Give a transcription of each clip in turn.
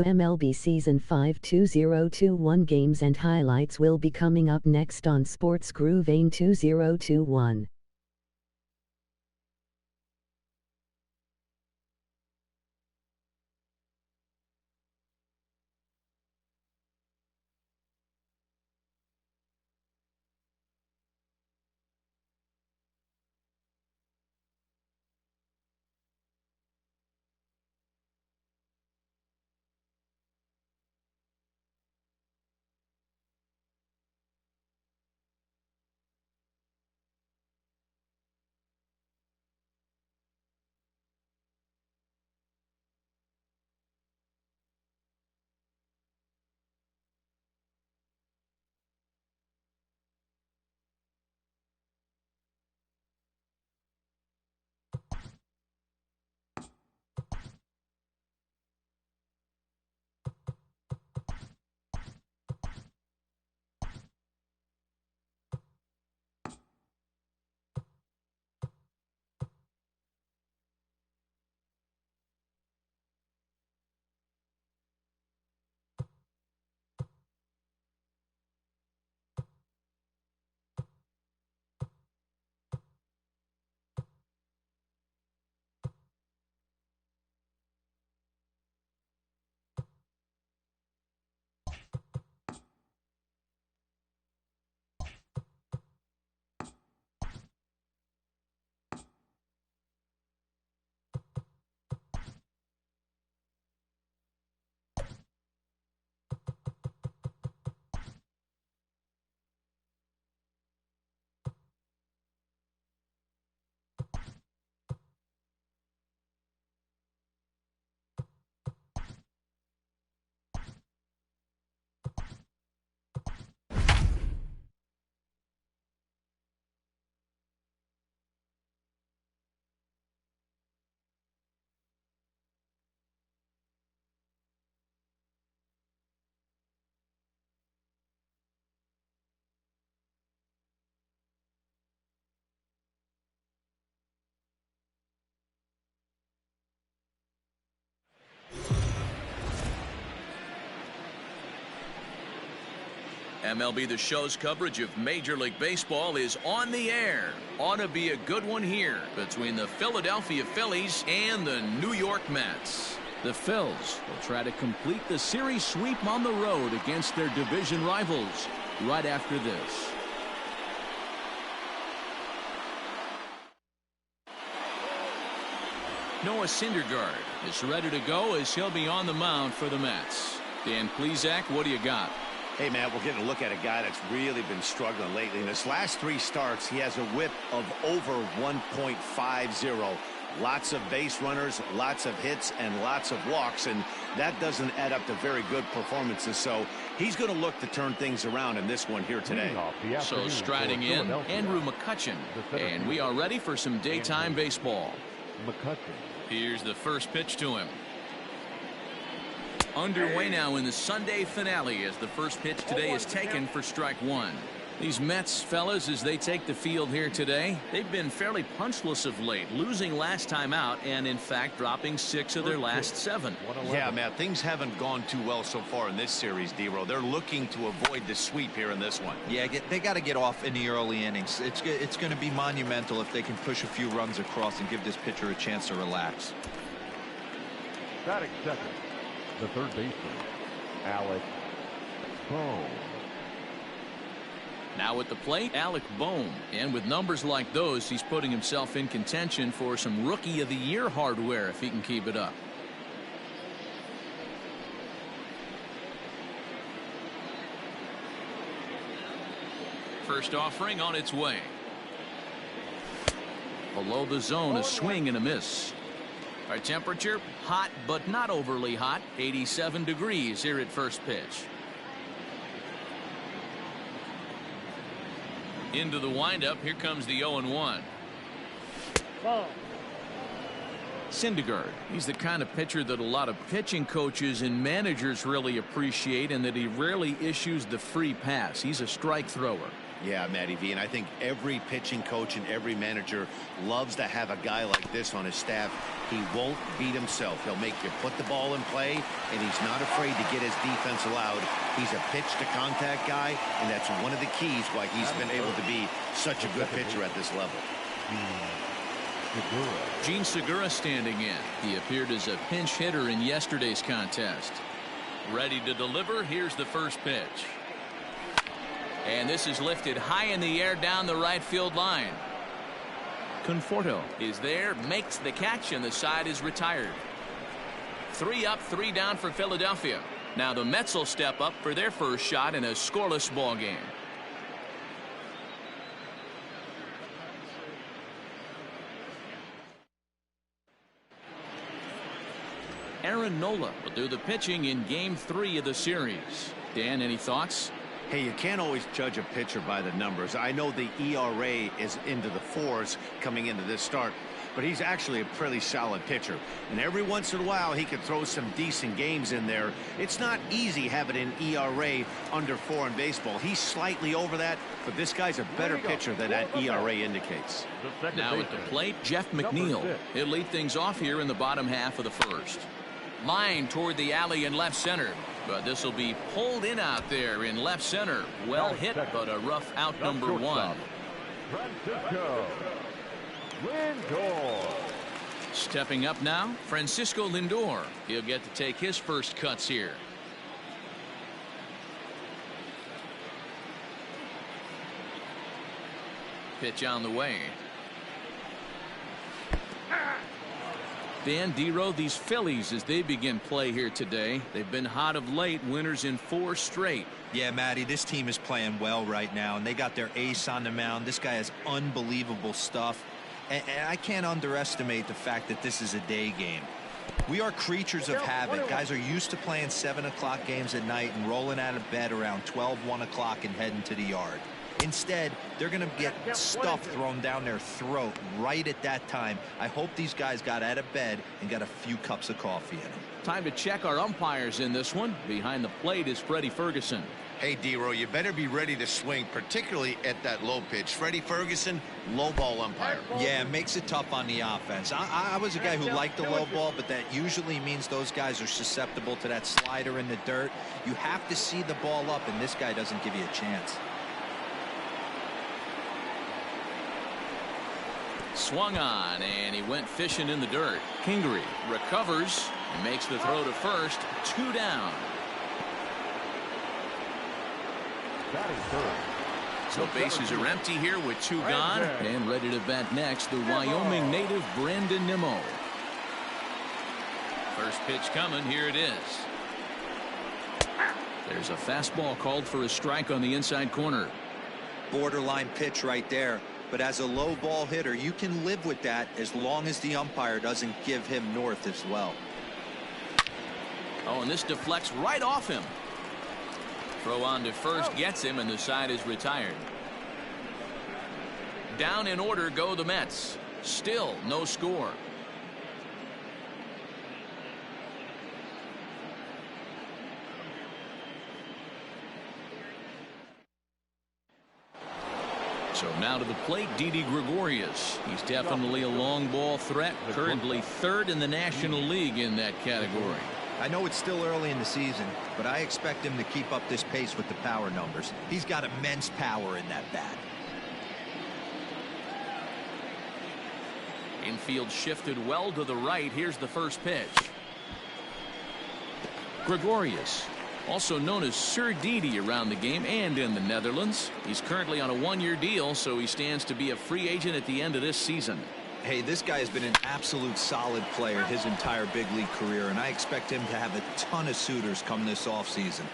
The MLB Season 5 2021 games and highlights will be coming up next on Sports Groove AIM 2021. MLB The Show's coverage of Major League Baseball is on the air. Ought to be a good one here between the Philadelphia Phillies and the New York Mets. The Phils will try to complete the series sweep on the road against their division rivals right after this. Noah Syndergaard is ready to go as he'll be on the mound for the Mets. Dan Plesac, what do you got? Hey, Matt, we're getting a look at a guy that's really been struggling lately. In his last 3 starts, he has a whip of over 1.50. Lots of base runners, lots of hits, and lots of walks, and that doesn't add up to very good performances. So he's going to look to turn things around in this one here today. So striding in, Andrew McCutchen, and we are ready for some daytime baseball. Here's the first pitch to him. Underway now in the Sunday finale as the first pitch today is taken for strike 1. These Mets, fellas, as they take the field here today, they've been fairly punchless of late, losing last time out and, in fact, dropping 6 of their last 7. Yeah, Matt, things haven't gone too well so far in this series, D-Row. They're looking to avoid the sweep here in this one. Yeah, they got to get off in the early innings. It's going to be monumental if they can push a few runs across and give this pitcher a chance to relax. Batting second, the third baseman, Alec Bohm. Now at the plate, Alec Bohm. And with numbers like those, he's putting himself in contention for some Rookie of the Year hardware if he can keep it up. First offering on its way. Below the zone, a swing and a miss. Our temperature, hot but not overly hot, 87 degrees here at first pitch. Into the windup, here comes the 0-1. Syndergaard, he's the kind of pitcher that a lot of pitching coaches and managers really appreciate, and that he rarely issues the free pass. He's a strike thrower. Yeah, Matty V, and I think every pitching coach and every manager loves to have a guy like this on his staff. He won't beat himself. He'll make you put the ball in play, and he's not afraid to get his defense allowed. He's a pitch-to-contact guy, and that's one of the keys why he's been able to be such a good pitcher at this level. Gene Segura standing in. He appeared as a pinch hitter in yesterday's contest. Ready to deliver. Here's the first pitch. And this is lifted high in the air down the right field line. Conforto is there, makes the catch, and the side is retired. 3 up, 3 down for Philadelphia. Now the Mets will step up for their first shot in a scoreless ball game. Aaron Nola will do the pitching in Game 3 of the series. Dan, any thoughts? Hey, you can't always judge a pitcher by the numbers. I know the ERA is into the 4s coming into this start, but he's actually a pretty solid pitcher. And every once in a while, he can throw some decent games in there. It's not easy having an ERA under 4 in baseball. He's slightly over that, but this guy's a better pitcher than that ERA indicates. Now at the plate, Jeff McNeil. He'll lead things off here in the bottom half of the first. Line toward the alley in left center. But this will be pulled in out there in left center. Well hit, but a rough out number 1. Francisco Lindor. Stepping up now, Francisco Lindor. He'll get to take his first cuts here. Pitch on the way. Dan Dero, these Phillies, as they begin play here today, they've been hot of late, winners in 4 straight. Yeah, Matty, this team is playing well right now, and they got their ace on the mound. This guy has unbelievable stuff, and I can't underestimate the fact that this is a day game. We are creatures of habit. Guys are used to playing 7 o'clock games at night and rolling out of bed around 12, 1 o'clock and heading to the yard. Instead, they're going to get stuff thrown down their throat right at that time. I hope these guys got out of bed and got a few cups of coffee in them. Time to check our umpires in this one. Behind the plate is Freddie Ferguson. Hey, Dero, you better be ready to swing, particularly at that low pitch. Freddie Ferguson, low ball umpire. Yeah, it makes it tough on the offense. I was a guy who liked the low ball, but that usually means those guys are susceptible to that slider in the dirt. You have to see the ball up, and this guy doesn't give you a chance. Swung on, and he went fishing in the dirt. Kingery recovers and makes the throw to first. 2 down. So bases are empty here with 2 gone, and ready to bat next, the Wyoming native Brandon Nimmo. First pitch coming. Here it is. There's a fastball called for a strike on the inside corner. Borderline pitch right there. But as a low ball hitter, you can live with that as long as the umpire doesn't give him north as well. Oh, and this deflects right off him. Throw on to first gets him, and the side is retired. Down in order go the Mets. Still no score. So now to the plate, Didi Gregorius. He's definitely a long ball threat, currently 3rd in the National League in that category. I know it's still early in the season, but I expect him to keep up this pace with the power numbers. He's got immense power in that bat. Infield shifted well to the right. Here's the first pitch. Gregorius, also known as Sir Didi around the game and in the Netherlands. He's currently on a 1-year deal, so he stands to be a free agent at the end of this season. Hey, this guy has been an absolute solid player his entire big league career, and I expect him to have a ton of suitors come this offseason.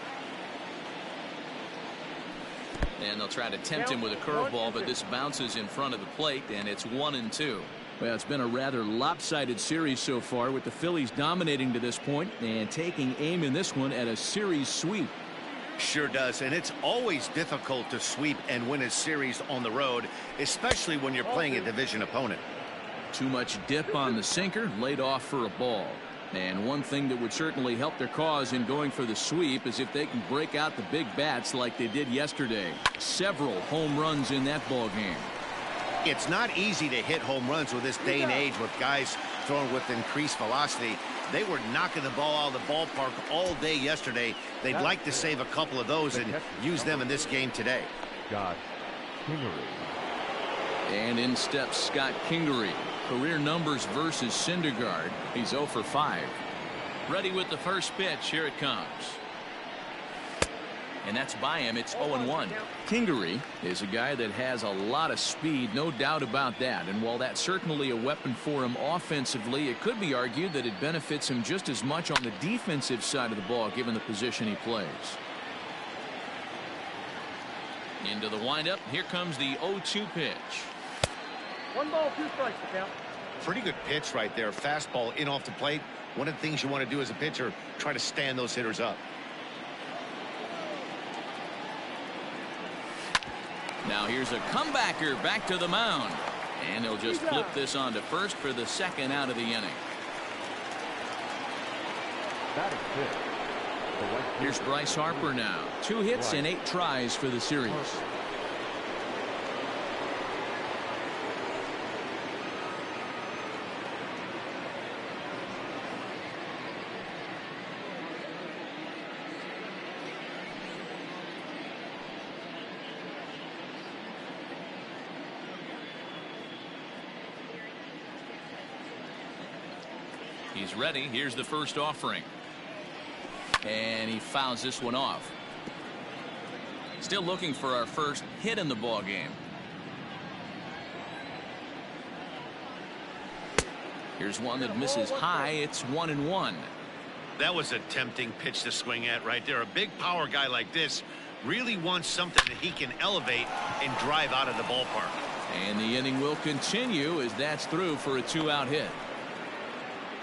And they'll try to tempt him with a curveball, but this bounces in front of the plate, and it's 1-2. Well, it's been a rather lopsided series so far, with the Phillies dominating to this point and taking aim in this one at a series sweep. Sure does, and it's always difficult to sweep and win a series on the road, especially when you're playing a division opponent. Too much dip on the sinker, laid off for a ball. And one thing that would certainly help their cause in going for the sweep is if they can break out the big bats like they did yesterday. Several home runs in that ball game. It's not easy to hit home runs with this day and age with guys throwing with increased velocity. They were knocking the ball out of the ballpark all day yesterday. They'd like to save a couple of those and use them in this game today. Scott Kingery. And in steps Scott Kingery. Career numbers versus Syndergaard. He's 0 for 5. Ready with the first pitch. Here it comes. And that's by him. It's 0-1. Kingery is a guy that has a lot of speed, no doubt about that. And while that's certainly a weapon for him offensively, it could be argued that it benefits him just as much on the defensive side of the ball given the position he plays. Into the windup. Here comes the 0-2 pitch. 1 ball, 2 strikes to count. Pretty good pitch right there. Fastball in off the plate. One of the things you want to do as a pitcher, try to stand those hitters up. Now here's a comebacker back to the mound. And he'll just flip this on to first for the second out of the inning. That is fifth. Here's Bryce Harper now. 2 hits and 8 tries for the series. He's ready. Here's the first offering. And he fouls this one off. Still looking for our first hit in the ball game. Here's one that misses high. It's 1-1. That was a tempting pitch to swing at right there. A big power guy like this really wants something that he can elevate and drive out of the ballpark. And the inning will continue as that's through for a 2-out hit.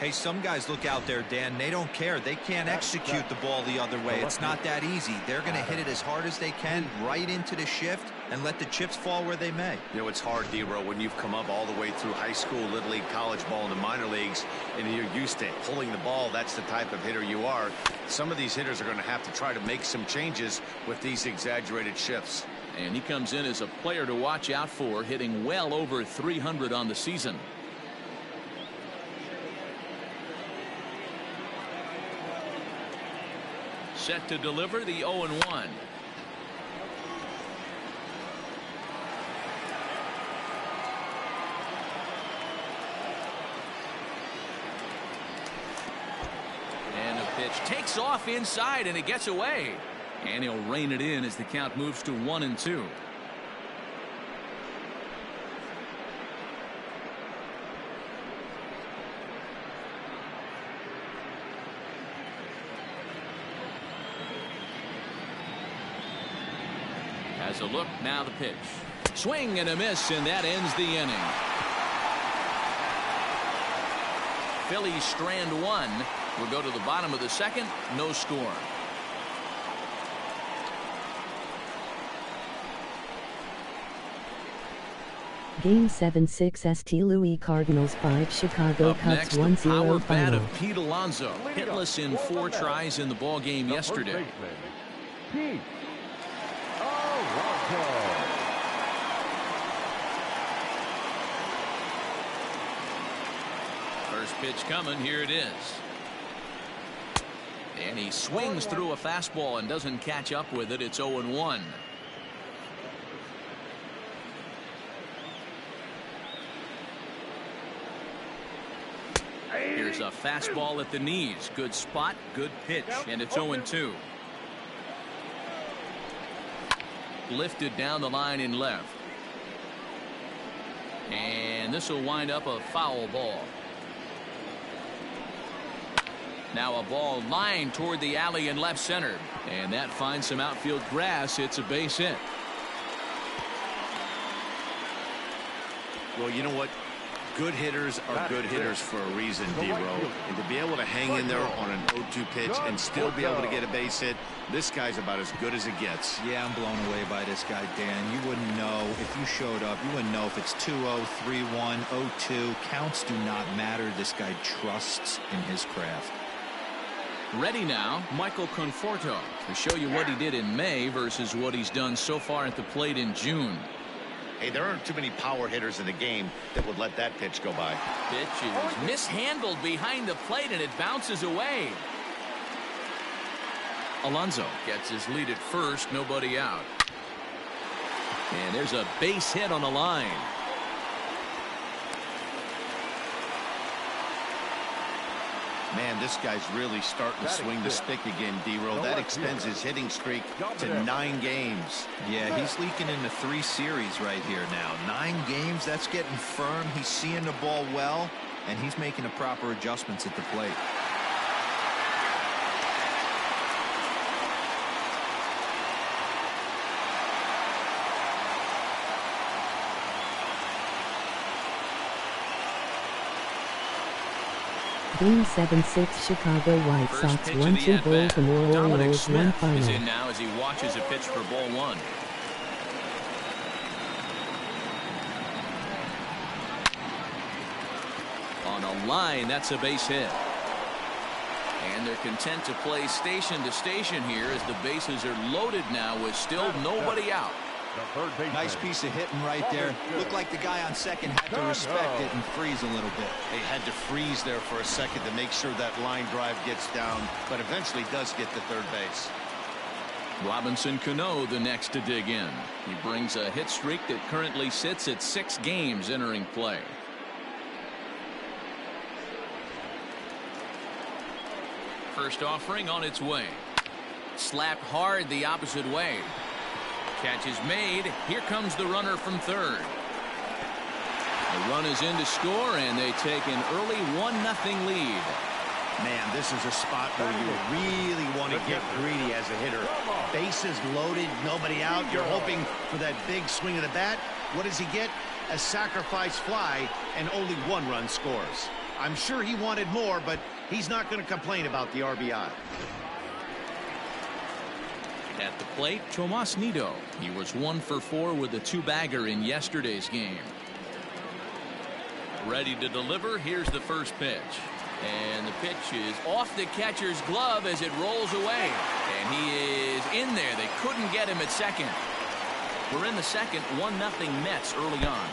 Hey, some guys look out there, Dan. They don't care. They can't execute the ball the other way. It's not that easy. They're going to hit it as hard as they can right into the shift and let the chips fall where they may. You know, it's hard, D-Row, when you've come up all the way through high school, little league, college ball, and the minor leagues, and you're used to pulling the ball. That's the type of hitter you are. Some of these hitters are going to have to try to make some changes with these exaggerated shifts. And he comes in as a player to watch out for, hitting well over 300 on the season. Set to deliver the 0-1. And the pitch takes off inside and it gets away. And he'll rein it in as the count moves to 1-2. Has a look. Now the pitch. Swing and a miss, and that ends the inning. Phillies strand 1. We'll go to the bottom of the second. No score. Game 7-6 St. Louis Cardinals 5 Chicago Up Cubs next, 1-0 the power bat final. of Pete Alonso, hitless in 4 tries in the ball game yesterday. Pete Alonso. First pitch coming. Here it is. And he swings through a fastball and doesn't catch up with it. It's 0-1. Here's a fastball at the knees. Good spot, good pitch, and it's 0-2. Lifted down the line in left. And this will wind up a foul ball. Now a ball lined toward the alley in left center. And that finds some outfield grass. It's a base hit. Well, you know what? Good hitters are good hitters for a reason, D-Row. And to be able to hang in there on an 0-2 pitch and still be able to get a base hit, this guy's about as good as it gets. Yeah, I'm blown away by this guy, Dan. You wouldn't know if you showed up. You wouldn't know if it's 2-0, 3-1, 0-2. Counts do not matter. This guy trusts in his craft. Ready now, Michael Conforto to show you what he did in May versus what he's done so far at the plate in June. Hey, there aren't too many power hitters in the game that would let that pitch go by. Pitch is mishandled behind the plate and it bounces away. Alonso gets his lead at first, nobody out. And there's a base hit on the line. Man, this guy's really starting to swing the stick again, D-Row. That extends his hitting streak to 9 games. Yeah, he's leaking into 3 series right here now. 9 games, that's getting firm. He's seeing the ball well, and he's making the proper adjustments at the plate. Game 7-6 Chicago White Sox 1-2 Baltimore Orioles 1 final. Is in now as he watches a pitch for ball 1. On a line, that's a base hit. And they're content to play station to station here as the bases are loaded now with still nobody out. Nice piece of hitting right there. Looked like the guy on second had to respect it and freeze a little bit. He had to freeze there for a second to make sure that line drive gets down, but eventually does get to third base. Robinson Cano the next to dig in. He brings a hit streak that currently sits at 6 games entering play. First offering on its way. Slapped hard the opposite way. Catch is made. Here comes the runner from third. The run is in to score, and they take an early 1-0 lead. Man, this is a spot where you really want to get greedy as a hitter. Bases loaded, nobody out. You're hoping for that big swing of the bat. What does he get? A sacrifice fly, and only 1 run scores. I'm sure he wanted more, but he's not going to complain about the RBI. At the plate, Tomas Nido. He was 1 for 4 with a 2-bagger in yesterday's game. Ready to deliver. Here's the first pitch. And the pitch is off the catcher's glove as it rolls away. And he is in there. They couldn't get him at second. We're in the second, 1-0 Mets early on.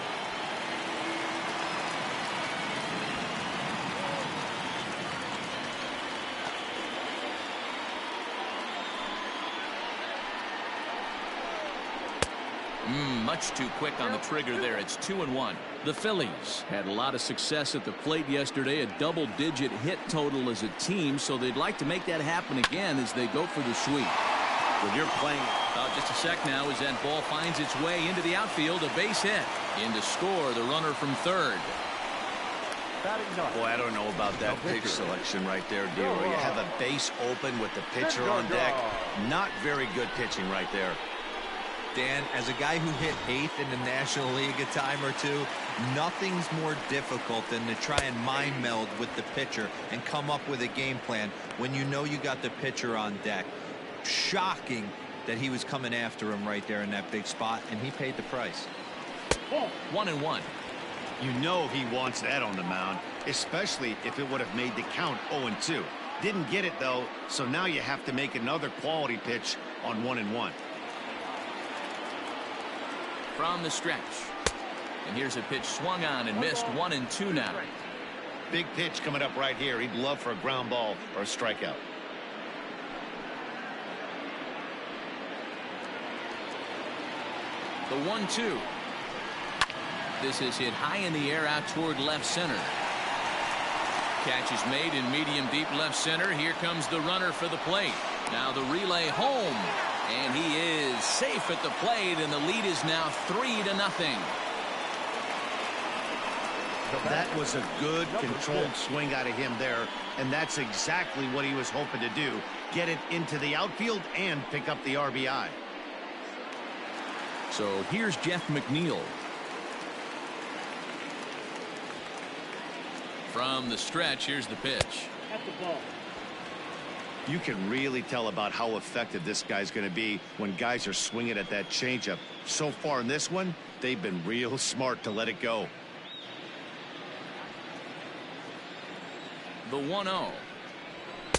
Much too quick on the trigger there. It's 2-1. The Phillies had a lot of success at the plate yesterday, a double-digit hit total as a team, so they'd like to make that happen again as they go for the sweep. When you're playing, just a sec now as that ball finds its way into the outfield, a base hit. In to score, the runner from third. Boy, I don't know about that pitch selection right there, D-Row. You have a base open with the pitcher on deck. Not very good pitching right there. Dan, as a guy who hit 8th in the National League a time or two, nothing's more difficult than to try and mind meld with the pitcher and come up with a game plan when you know you got the pitcher on deck. Shocking that he was coming after him right there in that big spot, and he paid the price. 1-1. You know he wants that on the mound, especially if it would have made the count 0-2. Didn't get it, though, so now you have to make another quality pitch on 1-1. From the stretch. And here's a pitch swung on and missed. 1-2 now. Big pitch coming up right here. He'd love for a ground ball or a strikeout. The 1-2. This is hit high in the air out toward left center. Catch is made in medium deep left center. Here comes the runner for the plate. Now the relay home. And he is safe at the plate, and the lead is now 3-0. That was a good controlled swing out of him there, and that's exactly what he was hoping to do. Get it into the outfield and pick up the RBI. So here's Jeff McNeil. From the stretch, here's the pitch. That's the ball. You can really tell about how effective this guy's going to be when guys are swinging at that changeup. So far in this one, they've been real smart to let it go. The 1-0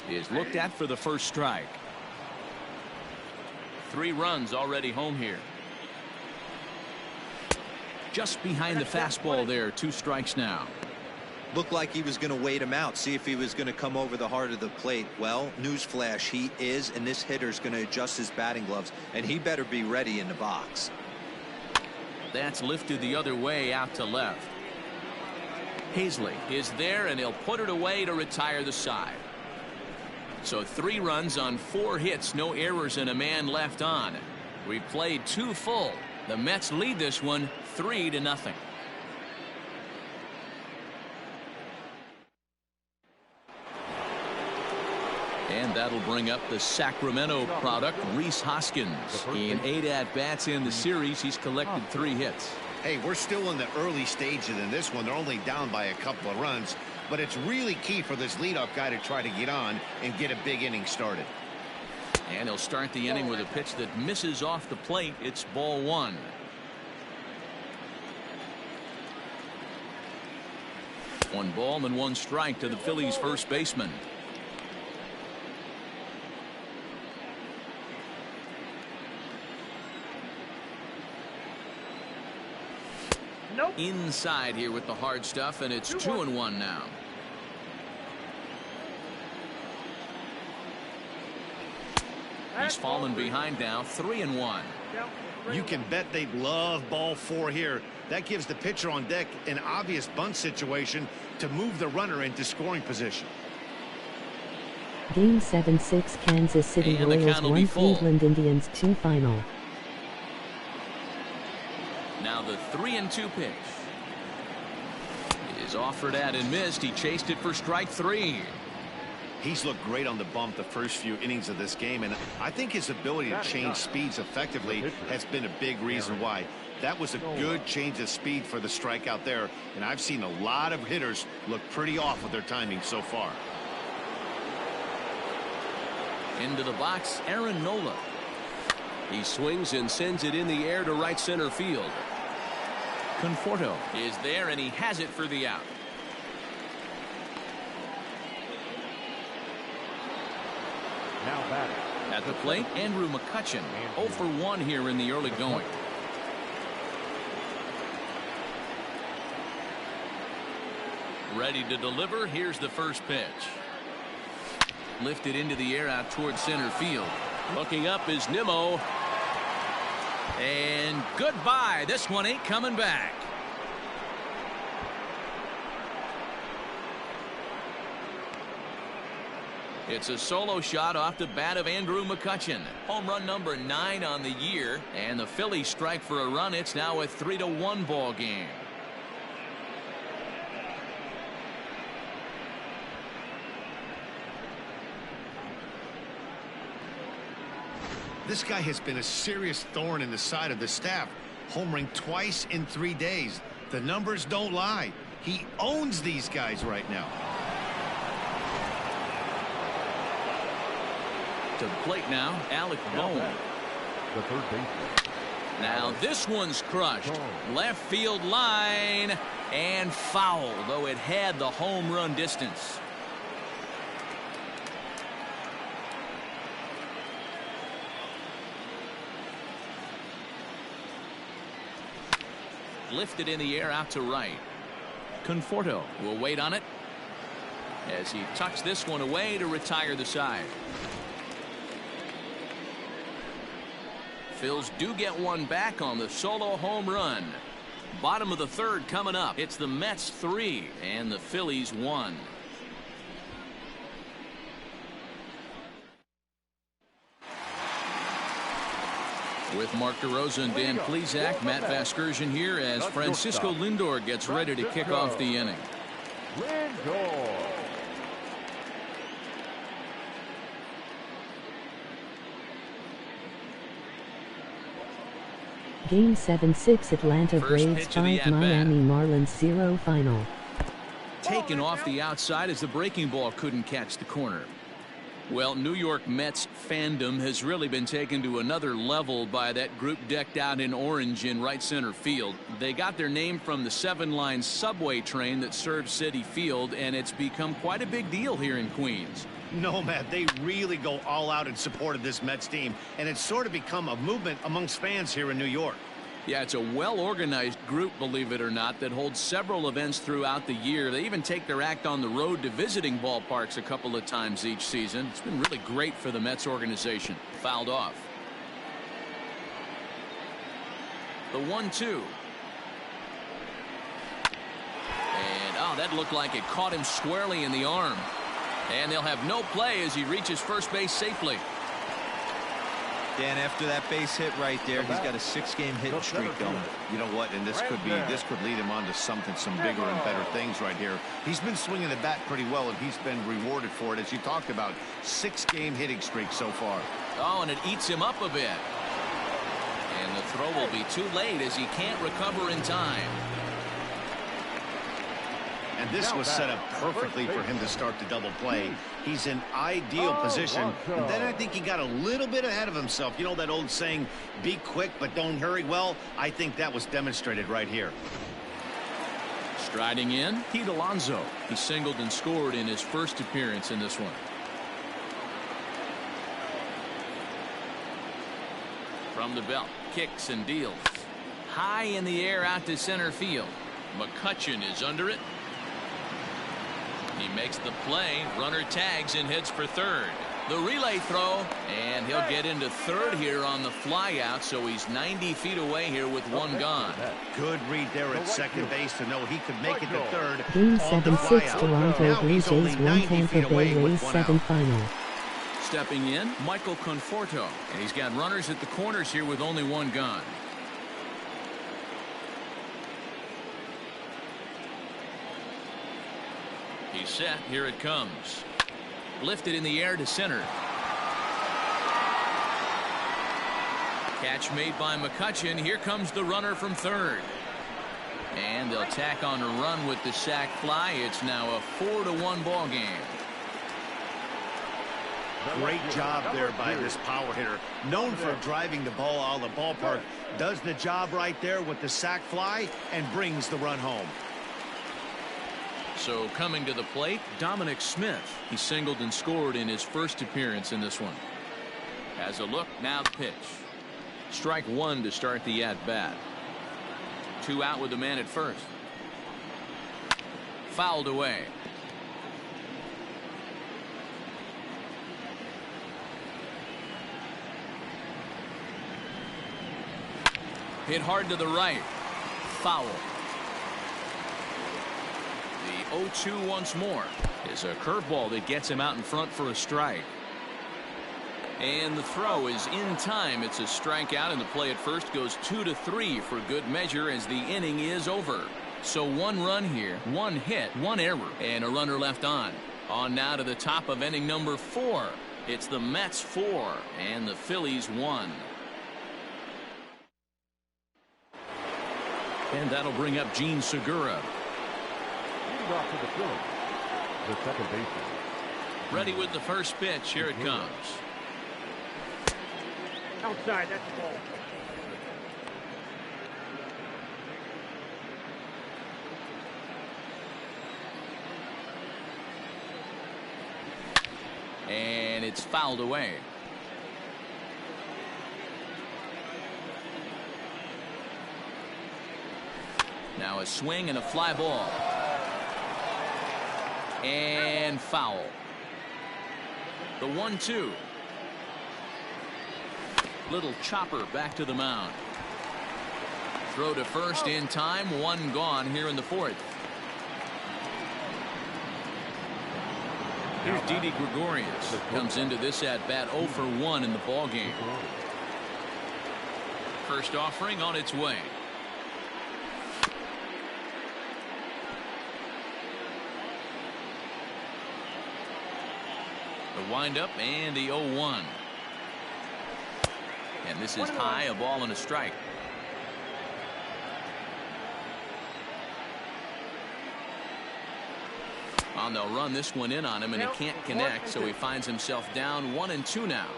is looked at for the first strike. 3 runs already home here. Just behind the fastball there. 2 strikes now. Looked like he was going to wait him out, see if he was going to come over the heart of the plate. Well, newsflash, he is, and this hitter's going to adjust his batting gloves, and he better be ready in the box. That's lifted the other way out to left. Hazley is there, and he'll put it away to retire the side. So 3 runs on 4 hits, no errors, and a man left on. We've played 2 full. The Mets lead this one 3-0. And that'll bring up the Sacramento product, Rhys Hoskins. In 8 at-bats in the series, he's collected 3 hits. Hey, we're still in the early stages in this one. They're only down by a couple of runs, but it's really key for this leadoff guy to try to get on and get a big inning started. And he'll start the inning with a pitch that misses off the plate. It's ball 1. One ball and 1 strike to the Phillies first baseman. Nope. Inside here with the hard stuff, and it's 2-1 now. He's fallen behind now, 3-1. You can bet they love ball 4 here. That gives the pitcher on deck an obvious bunt situation to move the runner into scoring position. Game 7-6 Kansas City And the Royals count will be 1 full. Cleveland Indians 2 final. Now the 3-2 pitch is offered at and missed. He chased it for strike 3. He's looked great on the bump the first few innings of this game, and I think his ability to change speeds effectively has been a big reason why. That was a good change of speed for the strikeout there, and I've seen a lot of hitters look pretty off with their timing so far. Into the box, Aaron Nola. He swings and sends it in the air to right center field. Conforto is there, and he has it for the out. Now batting. At the plate, Andrew McCutchen, 0 for 1 here in the early going. Ready to deliver. Here's the first pitch. Lifted into the air out towards center field. Looking up is Nimmo. And goodbye. This one ain't coming back. It's a solo shot off the bat of Andrew McCutchen. Home run number 9 on the year, and the Phillies strike for a run. It's now a 3-1 ball game. This guy has been a serious thorn in the side of the staff, homering twice in 3 days. The numbers don't lie. He owns these guys right now. To the plate now, Alec Bohm. The third baseman. Now this one's crushed. Left field line and foul, though it had the home run distance. Lifted in the air out to right. Conforto will wait on it as he tucks this one away to retire the side. Phils do get one back on the solo home run. Bottom of the third coming up. It's the Mets 3 and the Phillies 1. With Mark DeRosa and Dan Plesac, Matt Vasgersian here as Francisco Lindor gets ready to kick off the inning. Lindor. Game 7-6 Atlanta First Braves pitch of the 5 at-bat. Miami Marlins 0 final. taken off the outside as the breaking ball couldn't catch the corner. Well, New York Mets fandom has really been taken to another level by that group decked out in orange in right center field. They got their name from the 7-line subway train that serves Citi Field, and it's become quite a big deal here in Queens. No, Matt, they really go all out in support of this Mets team, and it's sort of become a movement amongst fans here in New York. Yeah, it's a well-organized group, believe it or not, that holds several events throughout the year. They even take their act on the road to visiting ballparks a couple of times each season. It's been really great for the Mets organization. Fouled off. The 1-2. And, oh, that looked like it caught him squarely in the arm. And they'll have no play as he reaches first base safely. Dan, after that base hit right there, he's got a 6-game hitting streak going. You know what? And this could lead him on to some bigger and better things right here. He's been swinging the bat pretty well, and he's been rewarded for it, as you talked about. 6-game hitting streak so far. Oh, and it eats him up a bit. And the throw will be too late as he can't recover in time. And this was set up perfectly for him to start the double play. He's in ideal position. And then I think he got a little bit ahead of himself. You know that old saying, be quick but don't hurry? Well, I think that was demonstrated right here. Striding in, Pete Alonso. He singled and scored in his first appearance in this one. From the belt, kicks and deals. High in the air out to center field. McCutchen is under it. He makes the play. Runner tags and heads for third. The relay throw, and he'll get into third here on the flyout, so he's 90 feet away here with one gone. Good read there at second base to know he could make it to third. Game 7-6 Toronto Blue Jays 1 Tampa Bay Rays 7 final. Stepping in, Michael Conforto, and he's got runners at the corners here with only one gone. He's set. Here it comes. Lifted in the air to center. Catch made by McCutchen. Here comes the runner from third. And they'll tack on a run with the sac fly. It's now a 4-1 ball game. Great job there by this power hitter. Known for driving the ball out of the ballpark. Does the job right there with the sac fly and brings the run home. So coming to the plate, Dominic Smith. He singled and scored in his first appearance in this one. Has a look, now the pitch. Strike one to start the at-bat. 2 out with the man at first. Fouled away. Hit hard to the right. Foul. The 0-2 once more is a curveball that gets him out in front for a strike. And the throw is in time. It's a strikeout, and the play at first goes 2-3 for good measure as the inning is over. So 1 run here, 1 hit, 1 error, and a runner left on. On now to the top of inning number 4. It's the Mets 4 and the Phillies 1. And that'll bring up Gene Segura. Off to the Phillies, the second baseman. Ready with the first pitch. Here it comes. Outside, that's the ball. And it's fouled away. Now a swing and a fly ball. And foul. The 1-2. Little chopper back to the mound. Throw to first in time. 1 gone here in the 4th. Here's Didi Gregorius. Comes into this at bat 0 for 1 in the ball game. First offering on its way. The windup and the 0-1. And this is high, a ball and a strike. And they'll run this one in on him, and he can't connect, so he finds himself down 1-2 now.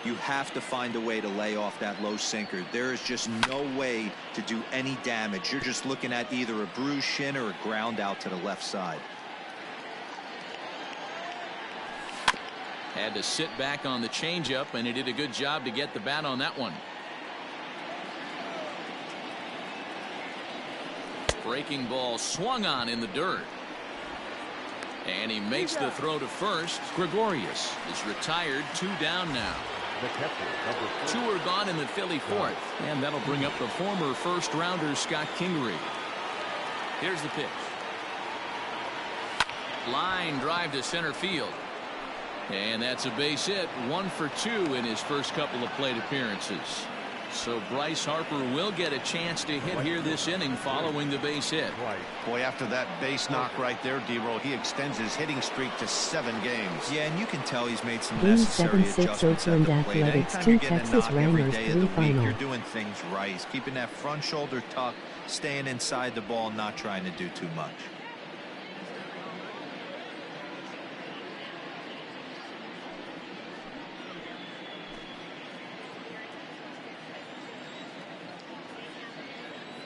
You have to find a way to lay off that low sinker. There is just no way to do any damage. You're just looking at either a bruised shin or a ground out to the left side. Had to sit back on the changeup, and he did a good job to get the bat on that one. Breaking ball swung on in the dirt. And he makes the throw to first. Gregorius is retired, 2 down now. The catcher, 2 are gone in the Philly fourth. And that'll bring up the former first-rounder Scott Kingery. Here's the pitch. Line drive to center field. And that's a base hit. 1 for 2 in his first couple of plate appearances. So Bryce Harper will get a chance to hit here this inning following the base hit. Boy, after that base knock right there, D-Roll, he extends his hitting streak to 7 games. Yeah, and you can tell he's made some Game necessary 7-6 adjustments at Oakland the plate. Athletics Anytime 2 you're getting a Texas knock every Rangers day 3 of the week, final. you're doing things right. He's keeping that front shoulder tucked, staying inside the ball, not trying to do too much.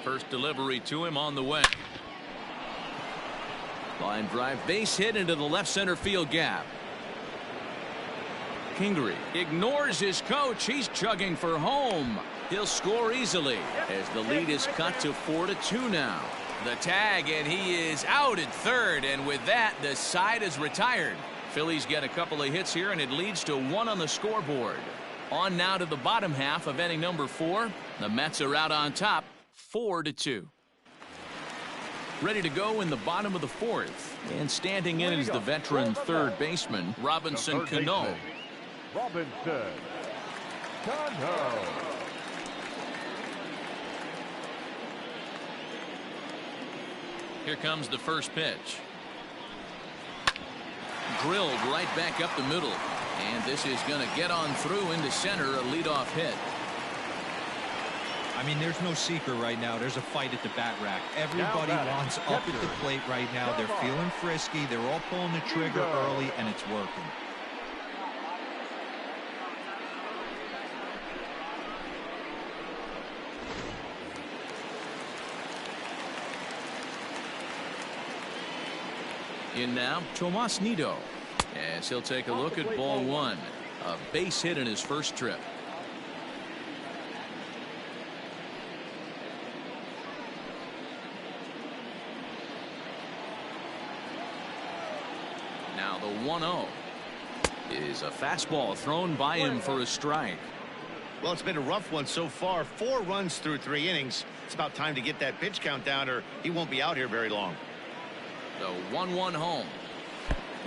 First delivery to him on the way. Line drive, base hit into the left center field gap. Kingery ignores his coach. He's chugging for home. He'll score easily as the lead is cut to 4-2 now. The tag, and he is out at third, and with that the side is retired. Phillies get a couple of hits here, and it leads to 1 on the scoreboard. On now to the bottom half of inning number 4. The Mets are out on top, 4-2. Ready to go in the bottom of the 4th, and standing in is the veteran third baseman Robinson Cano. Robinson Cano. Here comes the first pitch. Drilled right back up the middle, and this is going to get on through into center, a leadoff hit. I mean, there's no secret right now. There's a fight at the bat rack. Everybody wants up at the plate right now. They're feeling frisky. They're all pulling the trigger early, and it's working. In now, Tomas Nido, as he'll take a look at ball 1. A base hit in his first trip. Now the 1-0 is a fastball thrown by him for a strike. Well, it's been a rough one so far. 4 runs through 3 innings. It's about time to get that pitch count down, or he won't be out here very long. The 1-1 home,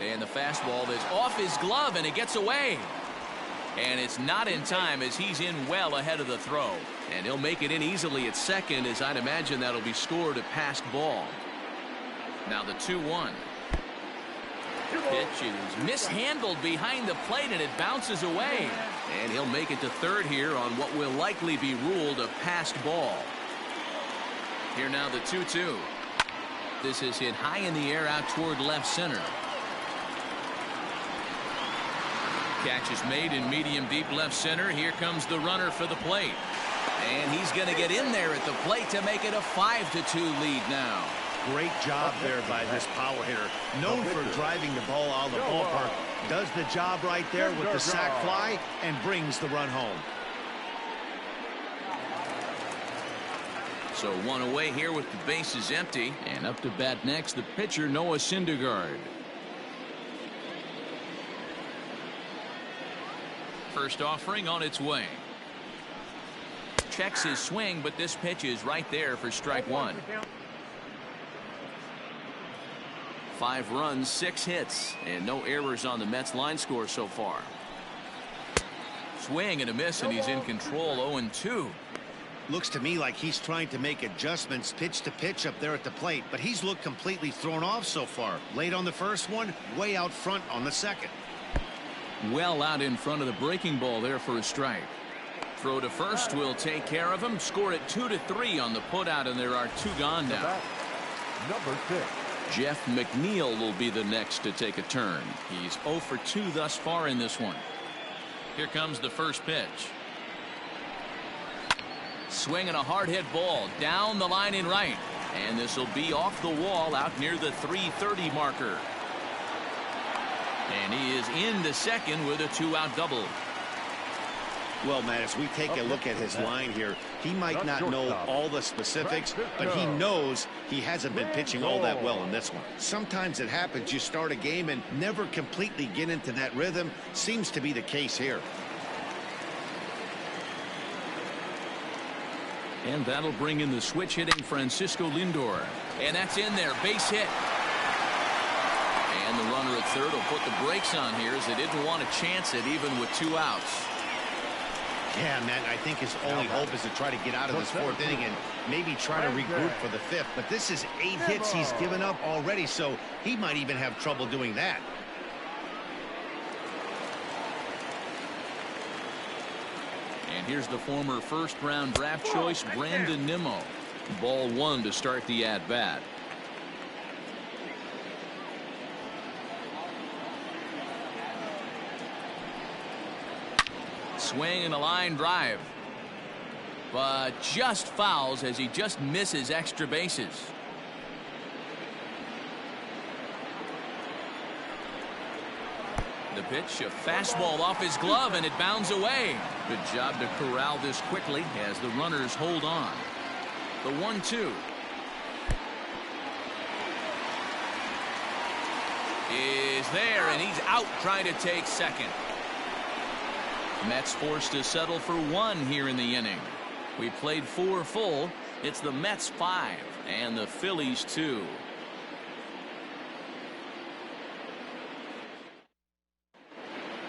and the fastball is off his glove, and it gets away, and it's not in time as he's in well ahead of the throw, and he'll make it in easily at second, as I'd imagine that'll be scored a passed ball. Now the 2-1 pitch is mishandled behind the plate, and it bounces away, and he'll make it to third here on what will likely be ruled a passed ball. Here now the 2-2. This is hit high in the air out toward left center. Catch is made in medium deep left center. Here comes the runner for the plate, and he's going to get in there at the plate to make it a 5-2 lead now. Great job there by this power hitter. Known for driving the ball out of the ballpark. Does the job right there with the sac fly and brings the run home. So 1 away here with the bases empty, and up to bat next the pitcher Noah Syndergaard. First offering on its way. Checks his swing, but this pitch is right there for strike 1. 5 runs, 6 hits, and no errors on the Mets line score so far. Swing and a miss, and he's in control. 0-2. Looks to me like he's trying to make adjustments pitch to pitch up there at the plate, but he's looked completely thrown off so far. Late on the first one, way out front on the second. Well out in front of the breaking ball there for a strike. Throw to first will take care of him. Score it 2-3 on the putout, and there are 2 gone now. Number 6. Jeff McNeil will be the next to take a turn. He's 0 for 2 thus far in this one. Here comes the first pitch. Swinging a hard hit ball down the line in right. And this will be off the wall out near the 330 marker. And he is into second with a 2-out double. Well, Matt, as we take a look at his line here, he might not know all the specifics, but he knows he hasn't been pitching all that well in this one. Sometimes it happens. You start a game and never completely get into that rhythm. Seems to be the case here. And that'll bring in the switch hitting Francisco Lindor. And that's in there. Base hit. And the runner at third will put the brakes on here as they didn't want to chance it even with 2 outs. Yeah, Matt, I think his only hope is to try to get out of this 4th inning and maybe try to regroup for the 5th. But this is 8 hits he's given up already, so he might even have trouble doing that. And here's the former first-round draft choice, Brandon Nimmo. Ball 1 to start the at-bat. Swing and a line drive. But just fouls as he just misses extra bases. The pitch, a fastball off his glove, and it bounds away. Good job to corral this quickly as the runners hold on. The 1-2. Is there, and he's out trying to take second. Mets forced to settle for 1 here in the inning. We played 4 full. It's the Mets 5 and the Phillies 2.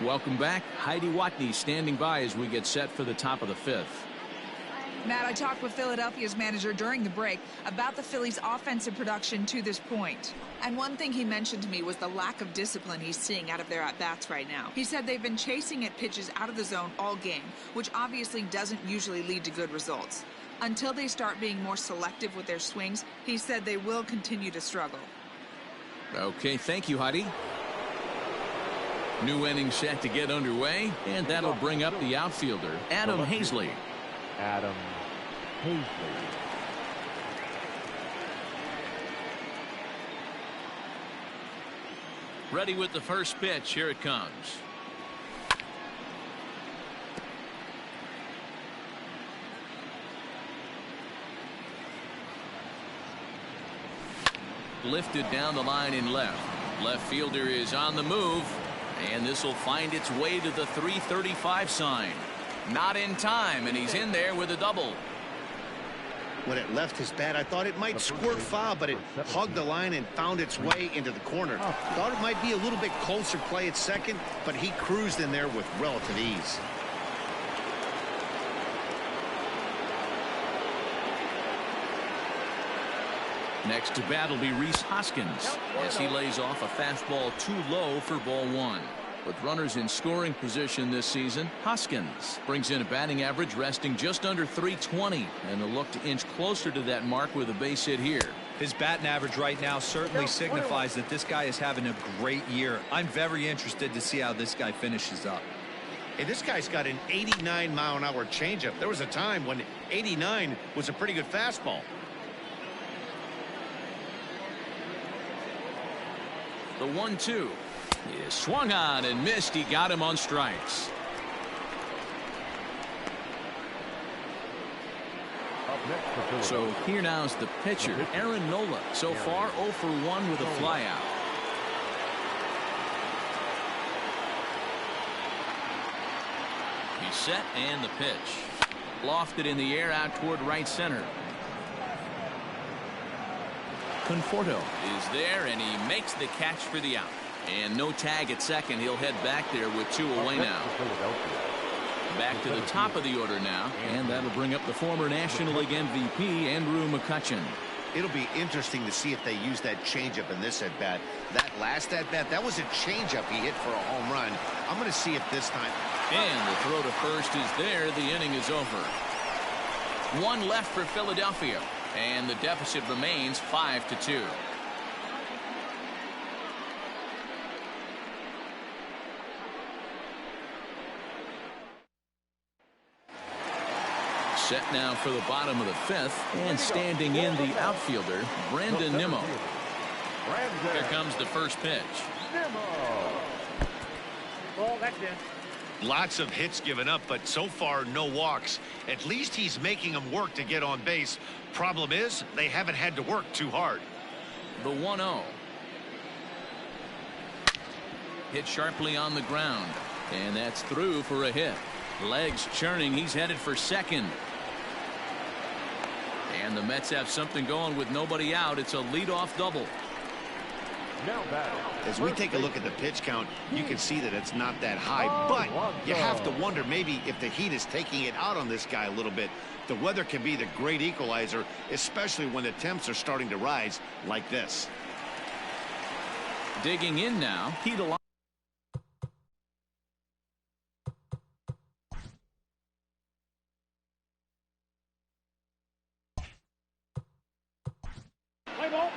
Welcome back. Heidi Watney standing by as we get set for the top of the 5th. Matt, I talked with Philadelphia's manager during the break about the Phillies' offensive production to this point. And one thing he mentioned to me was the lack of discipline he's seeing out of their at-bats right now. He said they've been chasing at pitches out of the zone all game, which obviously doesn't usually lead to good results. Until they start being more selective with their swings, he said they will continue to struggle. Okay, thank you, Heidi. New inning set to get underway, and that'll bring up the outfielder, Adam Hazley. Adam Hazley. Ready with the first pitch. Here it comes. Lifted down the line in left. Left fielder is on the move, and this will find its way to the 335 sign. Not in time, and he's in there with a double. When it left his bat, I thought it might squirt foul, but it hugged the line and found its way into the corner. Thought it might be a little bit closer play at second, but he cruised in there with relative ease. Next to bat will be Rhys Hoskins as he lays off a fastball too low for ball 1. With runners in scoring position this season, Hoskins brings in a batting average resting just under 320, and a look to inch closer to that mark with a base hit here. His batting average right now certainly signifies that this guy is having a great year. I'm very interested to see how this guy finishes up. Hey, this guy's got an 89-mile-an-hour changeup. There was a time when 89 was a pretty good fastball. The 1-2 is swung on and missed. He got him on strikes. So here now's the pitcher, Aaron Nola. So far 0 for 1 with a flyout. He's set, and the pitch. Lofted in the air out toward right center. Conforto is there, and he makes the catch for the out. And no tag at second. He'll head back there with 2 away now. Back to the top of the order now, and that'll bring up the former National League MVP, Andrew McCutchen. It'll be interesting to see if they use that changeup in this at-bat. That last at-bat, that was a changeup he hit for a home run. I'm going to see if this time. And the throw to first is there. The inning is over. 1 left for Philadelphia, and the deficit remains 5-2. Set now for the bottom of the fifth, and standing in the outfielder, Brandon Nimmo. Here comes the first pitch. Ball, that's in. Lots of hits given up, but so far no walks. At least he's making them work to get on base. Problem is, they haven't had to work too hard. The 1-0. Hit sharply on the ground, and that's through for a hit. Legs churning, he's headed for second. And the Mets have something going with nobody out. It's a leadoff double. As we take a look at the pitch count, you can see that it's not that high, but you have to wonder maybe if the heat is taking it out on this guy a little bit. The weather can be the great equalizer, especially when the temps are starting to rise like this. Digging in now, heat alive. Play ball.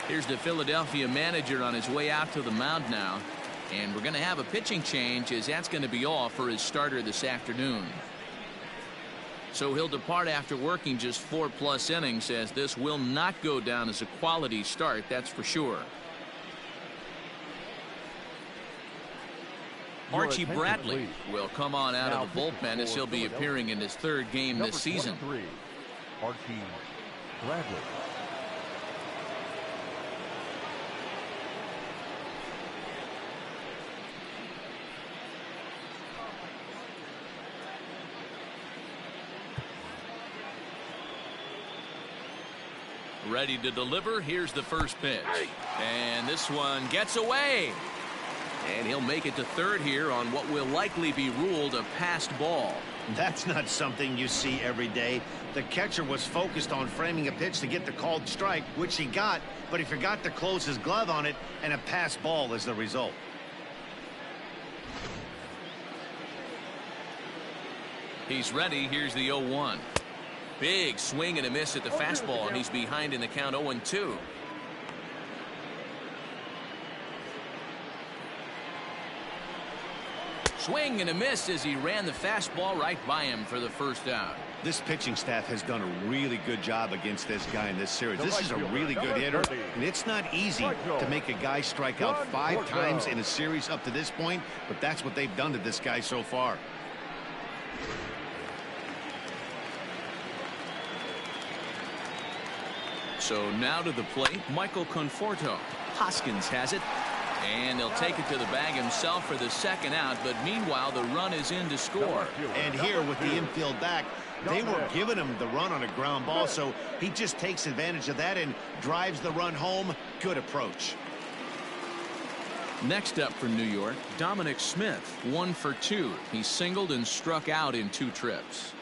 Here's the Philadelphia manager on his way out to the mound now. And we're going to have a pitching change, as that's going to be all for his starter this afternoon. So he'll depart after working just 4+ innings, as this will not go down as a quality start, that's for sure. Archie Bradley will come on out of the bullpen, as he'll be appearing in his third game this season. Archie Bradley. Ready to deliver. Here's the first pitch. And this one gets away. And he'll make it to third here on what will likely be ruled a passed ball. That's not something you see every day. The catcher was focused on framing a pitch to get the called strike, which he got, but he forgot to close his glove on it, and a passed ball is the result. He's ready. Here's the 0-1. Big swing and a miss at the fastball, and he's behind in the count 0-2. Swing and a miss as he ran the fastball right by him for the first out. This pitching staff has done a really good job against this guy in this series. This is a really good hitter, and it's not easy to make a guy strike out 5 times in a series up to this point, but that's what they've done to this guy so far. So now to the plate, Michael Conforto. Hoskins has it, and he'll take it to the bag himself for the second out, but meanwhile the run is in to score. And here with the infield back, they were giving him the run on a ground ball, so he just takes advantage of that and drives the run home. Good approach. Next up for New York, Dominic Smith, 1 for 2. He singled and struck out in 2 trips.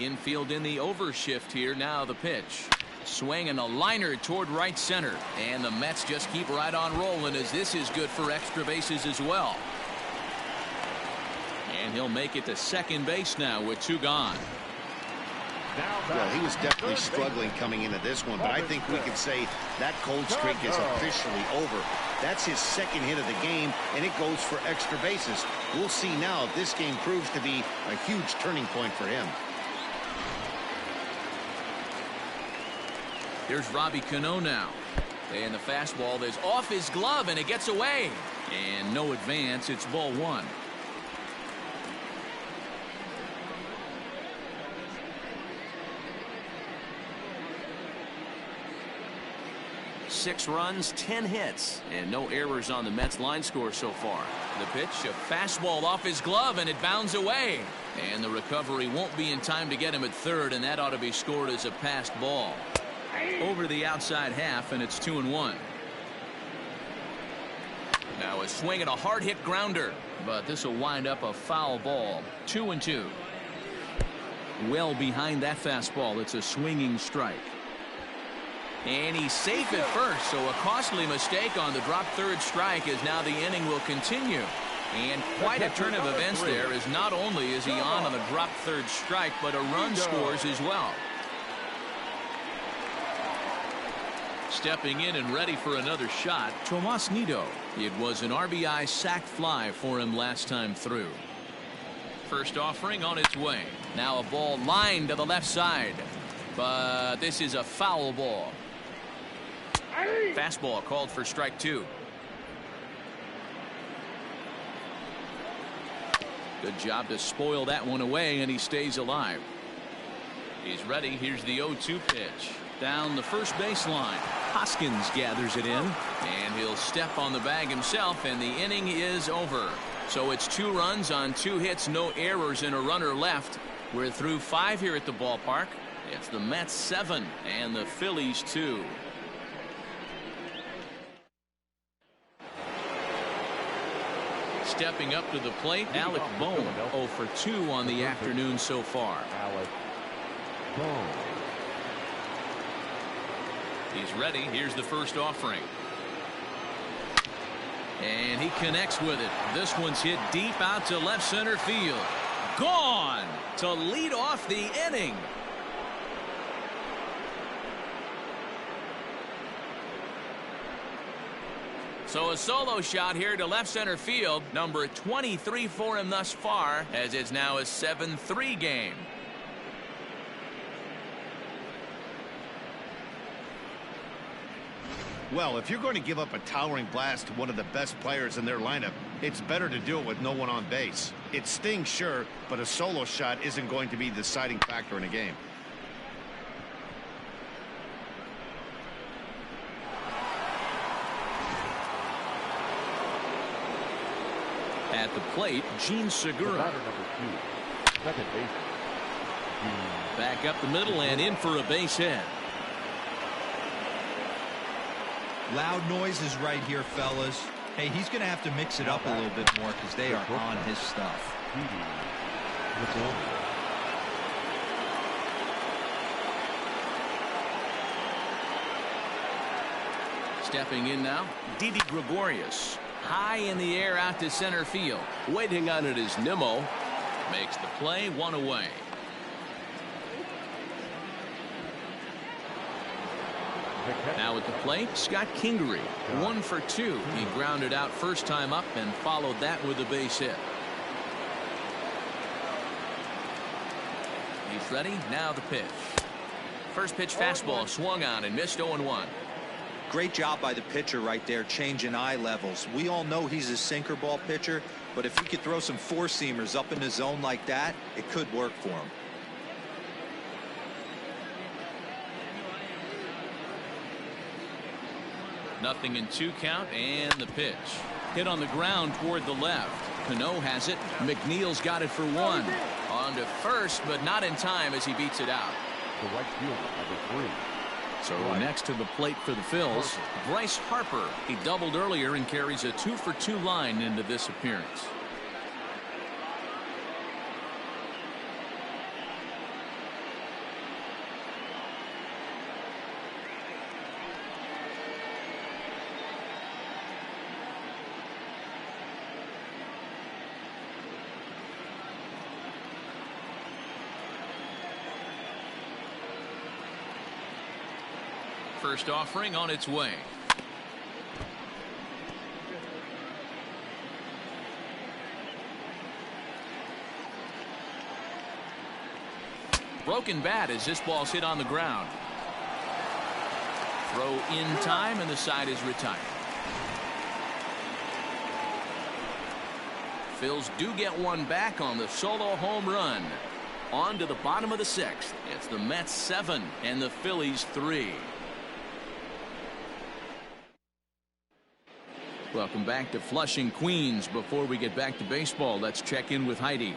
Infield in the overshift here. Now the pitch. Swing and a liner toward right center. And the Mets just keep right on rolling, as this is good for extra bases as well. And he'll make it to second base now with 2 gone. Well, he was definitely struggling coming into this one, but I think we can say that cold streak is officially over. That's his second hit of the game, and it goes for extra bases. We'll see now if this game proves to be a huge turning point for him. Here's Robbie Cano now. And the fastball is off his glove, and it gets away. And no advance. It's ball 1. Six runs, 10 hits, and no errors on the Mets line score so far. The pitch, a fastball off his glove, and it bounds away. And the recovery won't be in time to get him at third, and that ought to be scored as a passed ball. Over the outside half, and it's 2-1. Now a swing and a hard hit grounder, but this will wind up a foul ball. 2-2. Well behind that fastball. It's a swinging strike. And he's safe at first, so a costly mistake on the drop third strike as now the inning will continue. And quite a turn of events there, as not only is he on the drop third strike, but a run scores as well. Stepping in and ready for another shot, Tomas Nido. It was an RBI sac fly for him last time through. First offering on its way. Now a ball lined to the left side, but this is a foul ball. Fastball called for strike two. Good job to spoil that one away, and he stays alive. He's ready. Here's the 0-2 pitch. Down the first baseline. Hoskins gathers it in, and he'll step on the bag himself, and the inning is over. So it's 2 runs on 2 hits, no errors, and a runner left. We're through 5 here at the ballpark. It's the Mets 7 and the Phillies 2. Stepping up to the plate, Alec Bohm, 0 for 2 on the afternoon so far. Alec Bohm. He's ready. Here's the first offering. And he connects with it. This one's hit deep out to left center field. Gone to lead off the inning. So a solo shot here to left center field. Number 23 for him thus far, as it's now a 7-3 game. Well, if you're going to give up a towering blast to one of the best players in their lineup, it's better to do it with no one on base. It stings, sure, but a solo shot isn't going to be the deciding factor in a game. At the plate, Gene Segura. Batter number 2, second base. Back up the middle and in for a base hit. Loud noises right here, fellas. Hey, he's going to have to mix it up a little bit more because they are on his stuff. Stepping in now, Didi Gregorius. High in the air out to center field. Waiting on it is Nimmo. Makes the play, 1 away. Now at the plate, Scott Kingery, 1 for 2. He grounded out first time up and followed that with a base hit. He's ready. Now the pitch. First pitch fastball swung on and missed 0-1. Great job by the pitcher right there, changing eye levels. We all know he's a sinker ball pitcher, but if he could throw some four-seamers up in the zone like that, it could work for him. Nothing in 2 count, and the pitch. Hit on the ground toward the left. Cano has it. McNeil's got it for 1. On to first, but not in time as he beats it out. The right fielder, number 3. So next to the plate for the Phils, Bryce Harper. He doubled earlier and carries a 2 for 2 line into this appearance. First offering on its way. Broken bat as this ball's hit on the ground. Throw in time and the side is retired. Phils do get one back on the solo home run. On to the bottom of the 6th. It's the Mets 7 and the Phillies 3. Welcome back to Flushing, Queens. Before we get back to baseball, let's check in with Heidi.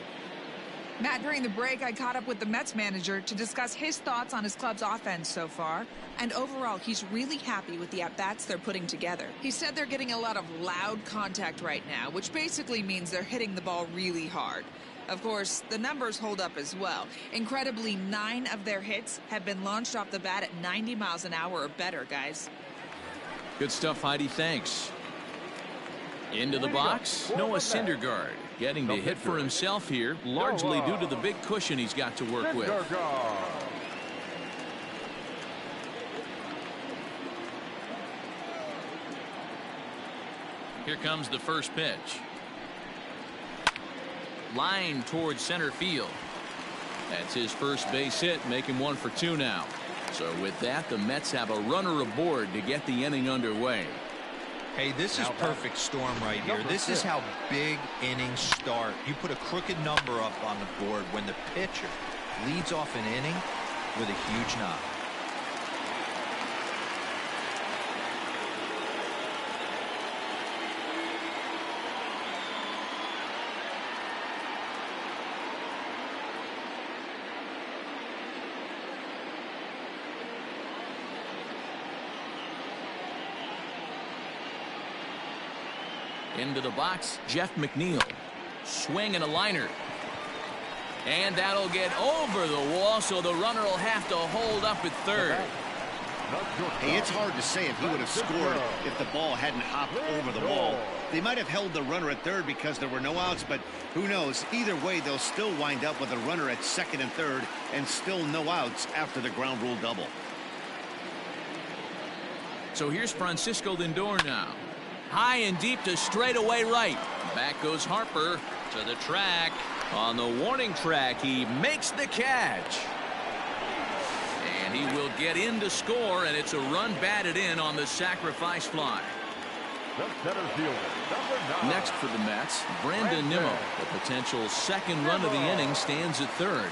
Matt, during the break, I caught up with the Mets manager to discuss his thoughts on his club's offense so far. And overall, he's really happy with the at-bats they're putting together. He said they're getting a lot of loud contact right now, which basically means they're hitting the ball really hard. Of course, the numbers hold up as well. Incredibly, 9 of their hits have been launched off the bat at 90 miles an hour or better, guys. Good stuff, Heidi. Thanks. Into the box, Noah Syndergaard getting the hit for himself here, largely due to the big cushion he's got to work with. Here comes the first pitch. Line towards center field. That's his first base hit, making 1 for 2 now. So with that, the Mets have a runner aboard to get the inning underway. Hey, this is perfect storm right here. This is how big innings start. You put a crooked number up on the board when the pitcher leads off an inning with a huge knock. Into the box, Jeff McNeil. Swing and a liner. And that'll get over the wall, so the runner will have to hold up at third. Hey, it's hard to say if he would have scored if the ball hadn't hopped over the wall. They might have held the runner at third because there were no outs, but who knows? Either way, they'll still wind up with a runner at second and third and still no outs after the ground rule double. So here's Francisco Lindor now. High and deep to straightaway right. Back goes Harper to the track. On the warning track, he makes the catch. And he will get in to score, and it's a run batted in on the sacrifice fly. Next for the Mets, Brandon Nimmo. The potential second run of the inning stands at third.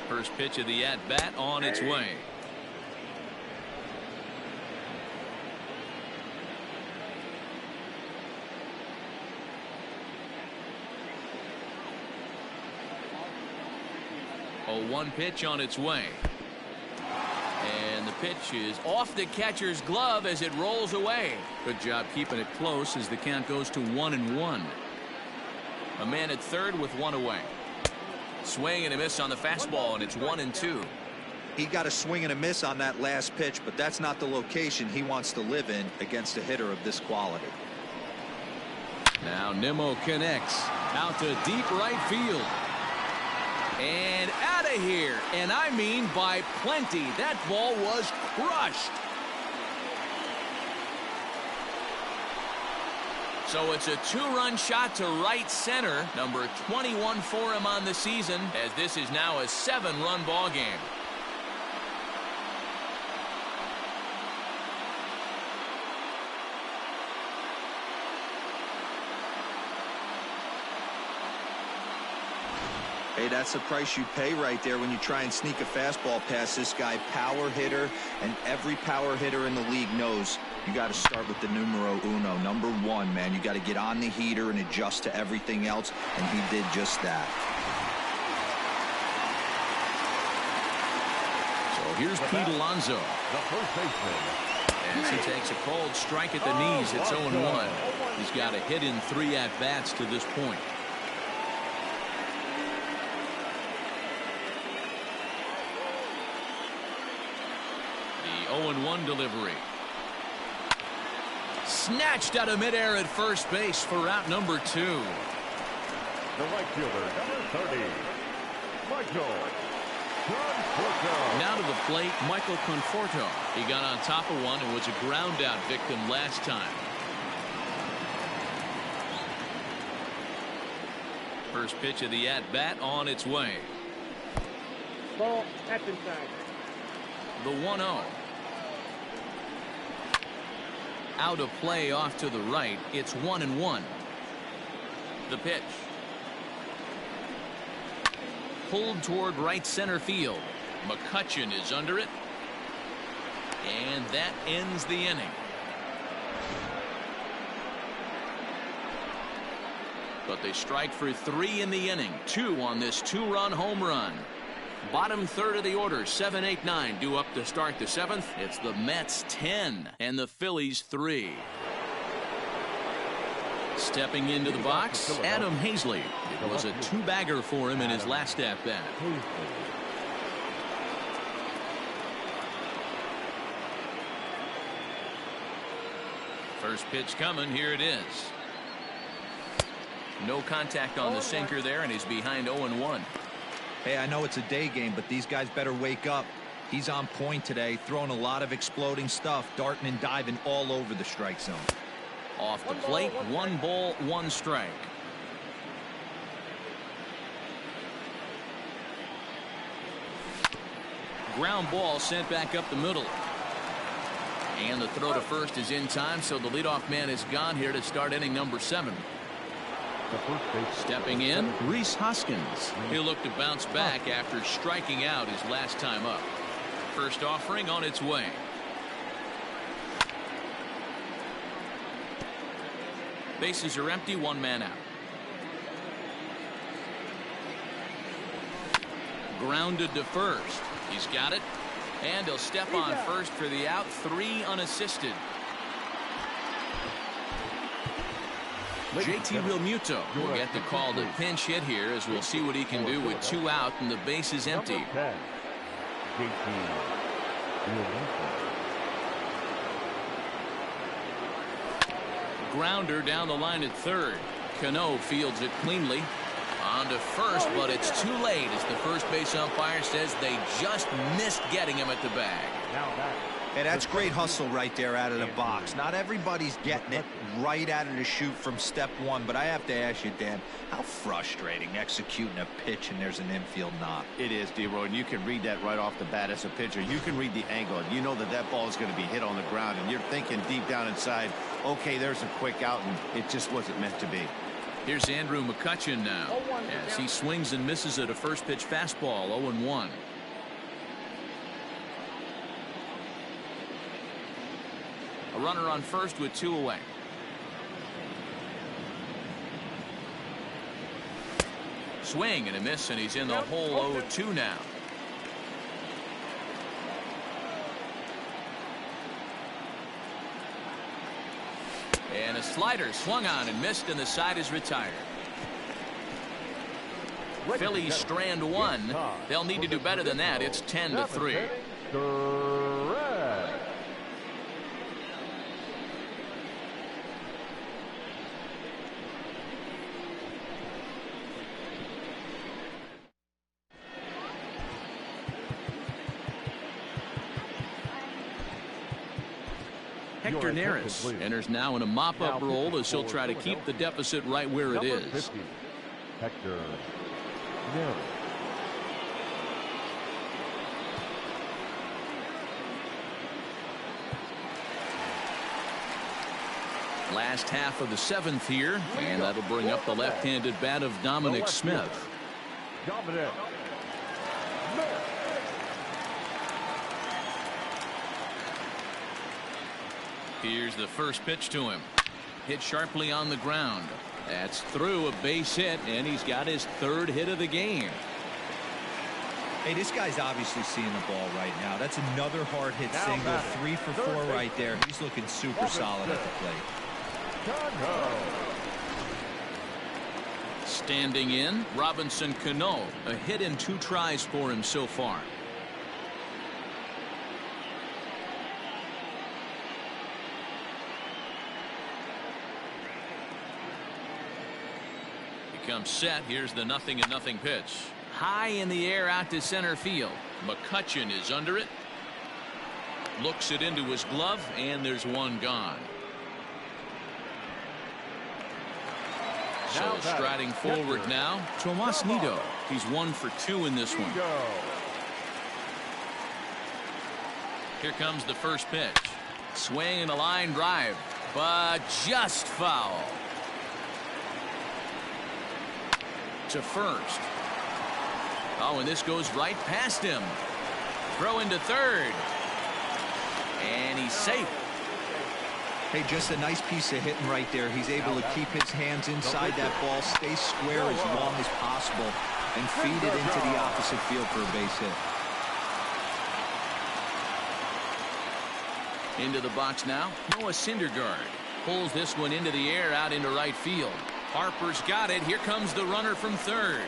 First pitch of the at-bat on its way. A 1 pitch on its way. And the pitch is off the catcher's glove as it rolls away. Good job keeping it close as the count goes to 1-1. A man at third with 1 away. Swing and a miss on the fastball, and it's 1-2. He got a swing and a miss on that last pitch, but that's not the location he wants to live in against a hitter of this quality. Now Nimmo connects out to deep right field. And out of here, and I mean by plenty. That ball was crushed. So it's a 2-run shot to right center, number 21 for him on the season, as this is now a 7-run ball game. Hey, that's the price you pay right there when you try and sneak a fastball past this guy. Power hitter, and every power hitter in the league knows you got to start with the numero uno, number 1, man. You got to get on the heater and adjust to everything else, and he did just that. So here's Pete Alonso. The first baseman. As he takes a cold strike at the knees, it's 0-1. He's got a hit in 3 at-bats to this point. The 0-1 delivery. Snatched out of midair at first base for out number 2. The right fielder, number 30, Michael Conforto. Now to the plate, Michael Conforto. He got on top of one and was a ground out victim last time. First pitch of the at-bat on its way. Ball, that's inside. The 1-0. Out of play off to the right. It's 1-1. The pitch. Pulled toward right center field. McCutchen is under it. And that ends the inning. But they strike for 3 in the inning. 2 on this 2-run home run. Bottom third of the order, 7, 8, 9 due up to start the 7th. It's the Mets 10 and the Phillies 3. Stepping into the box, Adam Hazley. It was a two-bagger for him in his last at-bat. First pitch coming. Here it is. No contact on the sinker there, and he's behind 0-1. Hey, I know it's a day game, but these guys better wake up. He's on point today, throwing a lot of exploding stuff, darting and diving all over the strike zone. Off the plate, 1 ball, 1 strike. Ground ball sent back up the middle. And the throw to first is in time, so the leadoff man is gone here to start inning number 7. Stepping in, Rhys Hoskins. He'll look to bounce back after striking out his last time up. First offering on its way. Bases are empty, 1 man out. Grounded to first. He's got it. And he'll step on first for the out. 3 unassisted. JT Realmuto will get the call to pinch hit here, as we'll see what he can do with 2 out and the base is empty. Grounder down the line at third. Cano fields it cleanly. On to first, but it's too late as the first base umpire says they just missed getting him at the bag. Hey, that's great hustle right there out of the box. Not everybody's getting it right out of the chute from step 1, but I have to ask you, Dan, how frustrating executing a pitch and there's an infield knock. It is, D-Roy, and you can read that right off the bat as a pitcher. You can read the angle, and you know that that ball is going to be hit on the ground, and you're thinking deep down inside, okay, there's a quick out, and it just wasn't meant to be. Here's Andrew McCutchen now as he swings and misses at a first pitch fastball. 0-1. A runner on first with 2 away. Swing and a miss, and he's in the hole. 0-2 now. And a slider swung on and missed, and the side is retired. Phillies strand 1. They'll need to do better than that. It's 10-3. Hector Neris enters now in a mop-up role as he'll try to keep the deficit right where it is. Hector Neris. Last half of the 7th here, and that'll bring up the left-handed bat of Dominic Smith. Dominic. Here's the first pitch to him. Hit sharply on the ground. That's through, a base hit, and he's got his 3rd hit of the game. Hey, this guy's obviously seeing the ball right now. That's another hard hit single. 3 for 4 right there. He's looking super solid at the plate. Standing in, Robinson Cano. A hit in 2 tries for him so far. Comes set. Here's the 0-0 pitch. High in the air out to center field. McCutchen is under it. Looks it into his glove, and there's 1 gone. So striding forward now, Tomas Nido. He's 1 for 2 in this one. Here comes the first pitch. Swing and a line drive, but just foul. To first. Oh, and this goes right past him. Throw into third. And he's safe. Hey, just a nice piece of hitting right there. He's able to keep his hands inside that ball, stay square as long as possible, and feed it into the opposite field for a base hit. Into the box now, Noah Syndergaard. Pulls this one into the air out into right field. Harper's got it. Here comes the runner from third.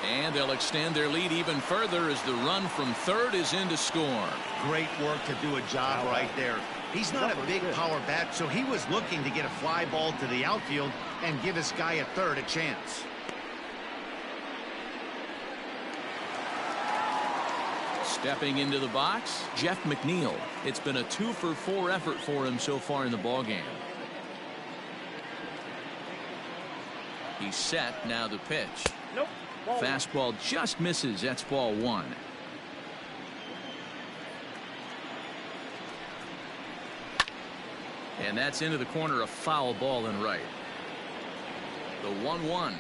And they'll extend their lead even further as the run from third is in to score. Great work to do a job right there. He's not a big power bat, so he was looking to get a fly ball to the outfield and give his guy at third a chance. Stepping into the box, Jeff McNeil. It's been a 2-for-4 effort for him so far in the ballgame. He's set. Now the pitch. Nope. Fastball just misses. That's ball one. And that's into the corner, a foul ball and right. The 1-1.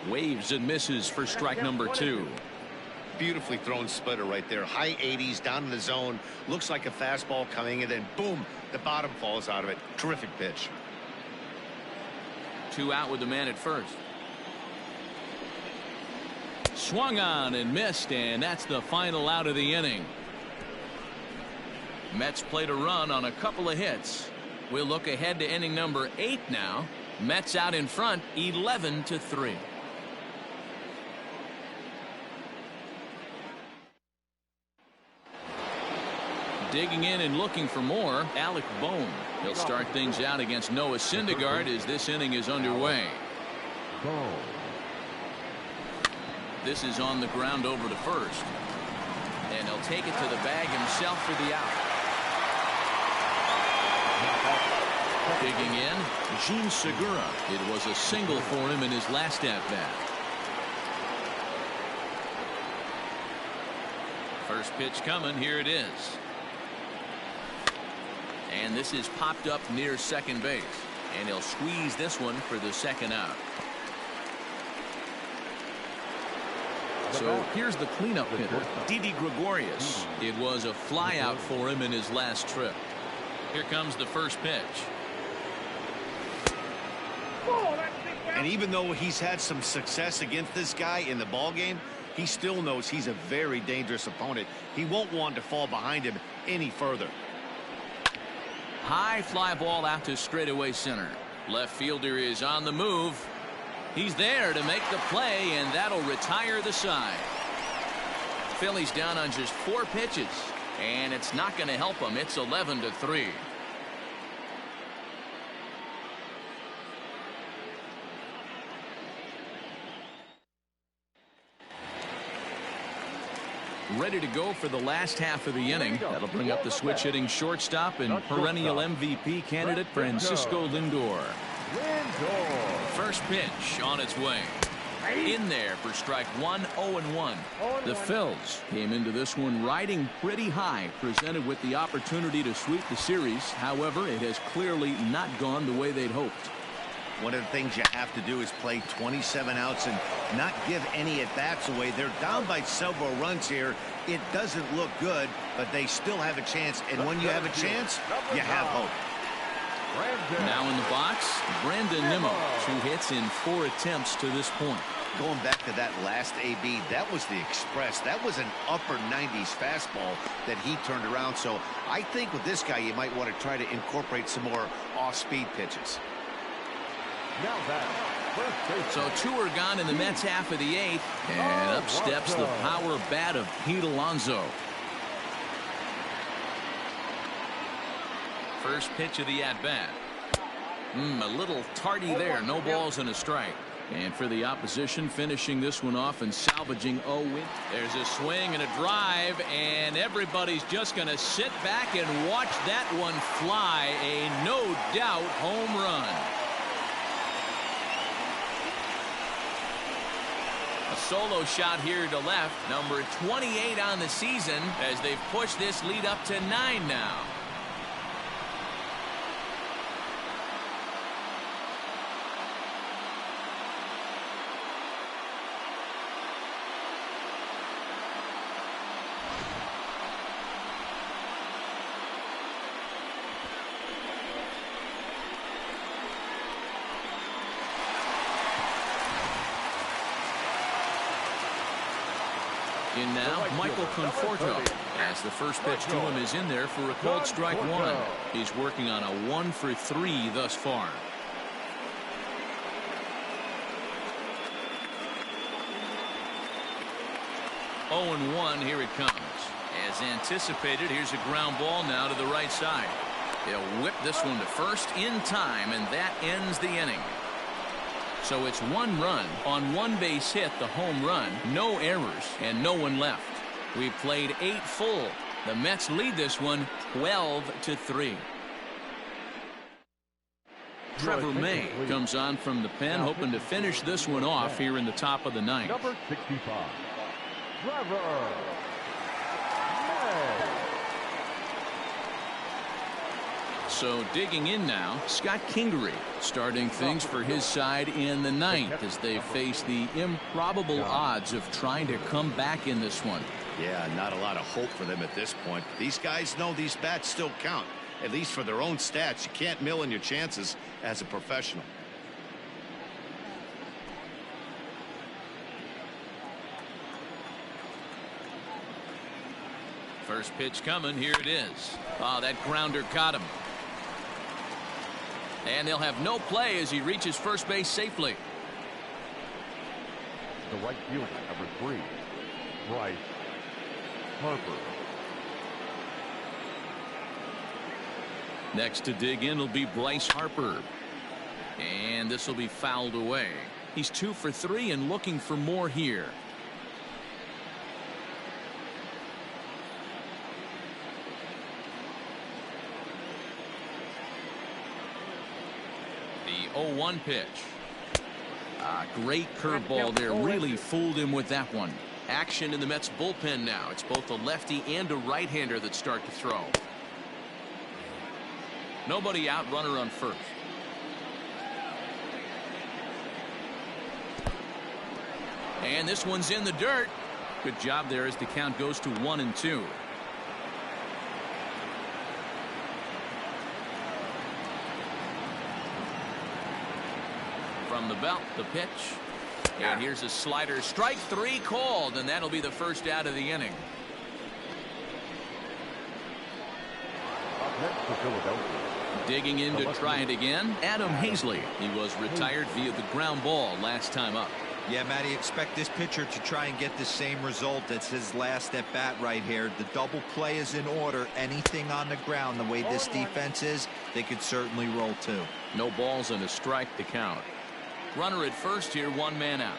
Waves and misses for strike number 2. Beautifully thrown splitter right there. High 80s down in the zone. Looks like a fastball coming, and then boom, the bottom falls out of it. Terrific pitch. 2 out with the man at first. Swung on and missed, and that's the final out of the inning. Mets played a run on a couple of hits. We'll look ahead to inning number 8 now. Mets out in front 11-3. Digging in and looking for more, Alec Bohm. He'll start things out against Noah Syndergaard as this inning is underway. This is on the ground over to first. And he'll take it to the bag himself for the out. Digging in, Gene Segura. It was a single for him in his last at-bat. First pitch coming. Here it is. And this is popped up near second base. And he'll squeeze this one for the second out. So here's the cleanup hitter, Didi Gregorius. It was a flyout for him in his last trip. Here comes the first pitch. And even though he's had some success against this guy in the ballgame, he still knows he's a very dangerous opponent. He won't want to fall behind him any further. High fly ball out to straightaway center. Left fielder is on the move. He's there to make the play, and that'll retire the side. Phillies down on just 4 pitches, and it's not going to help them. It's 11-3. Ready to go for the last half of the inning. That'll bring up the switch hitting shortstop and perennial MVP candidate Francisco Lindor. First pitch on its way. In there for strike 1, 0-1. The Phillies came into this one riding pretty high, presented with the opportunity to sweep the series. However, it has clearly not gone the way they'd hoped. One of the things you have to do is play 27 outs and not give any at-bats away. They're down by several runs here. It doesn't look good, but they still have a chance. And when you have a chance, you have hope. Now in the box, Brandon Nimmo. 2 hits in 4 attempts to this point. Going back to that last AB, that was the express. That was an upper 90s fastball that he turned around. So I think with this guy, you might want to try to incorporate some more off-speed pitches. So 2 are gone in the Mets half of the 8th, and up steps the power bat of Pete Alonso. First pitch of the at-bat. A little tardy there. No balls and a strike. And for the opposition, finishing this one off and salvaging a win. There's a swing and a drive, and everybody's just going to sit back and watch that one fly. A no-doubt home run. A solo shot here to left, number 28 on the season, as they've pushed this lead up to 9 now. In now, Michael Conforto, as the first pitch to him is in there for a called strike one. He's working on a 1-for-3 thus far. Oh, and 1, here it comes. As anticipated, here's a ground ball now to the right side. He'll whip this one to first in time, and that ends the inning. So it's 1 run on 1 base hit, the home run, no errors, and no one left. We've played 8 full. The Mets lead this one 12-3. Trevor May comes on from the pen, hoping to finish this one off here in the top of the ninth. Number 65, Trevor May. So digging in now, Scott Kingery starting things for his side in the ninth as they face the improbable odds of trying to come back in this one. Yeah, not a lot of hope for them at this point. These guys know these bats still count, at least for their own stats. You can't mill in your chances as a professional. First pitch coming. Here it is. Oh, that grounder got him. And they'll have no play as he reaches first base safely. The right fielder, number 3, Bryce Harper. Next to dig in will be Bryce Harper. And this will be fouled away. He's 2 for 3 and looking for more here. The 0-1 pitch. Great curveball there. Really fooled him with that one. Action in the Mets bullpen now. It's both a lefty and a right-hander that start to throw. Nobody out, runner on first. And this one's in the dirt. Good job there as the count goes to 1-2. From the belt, the pitch. And here's a slider. Strike 3 called, and that'll be the first out of the inning. Up next for Philadelphia. Digging in to try it again, Adam Hazley. He was retired via the ground ball last time up. Yeah, Matty, expect this pitcher to try and get the same result. That's his last at bat right here. The double play is in order. Anything on the ground, the way this defense is, they could certainly roll 2. No balls and a strike to count. Runner at first here, 1 man out.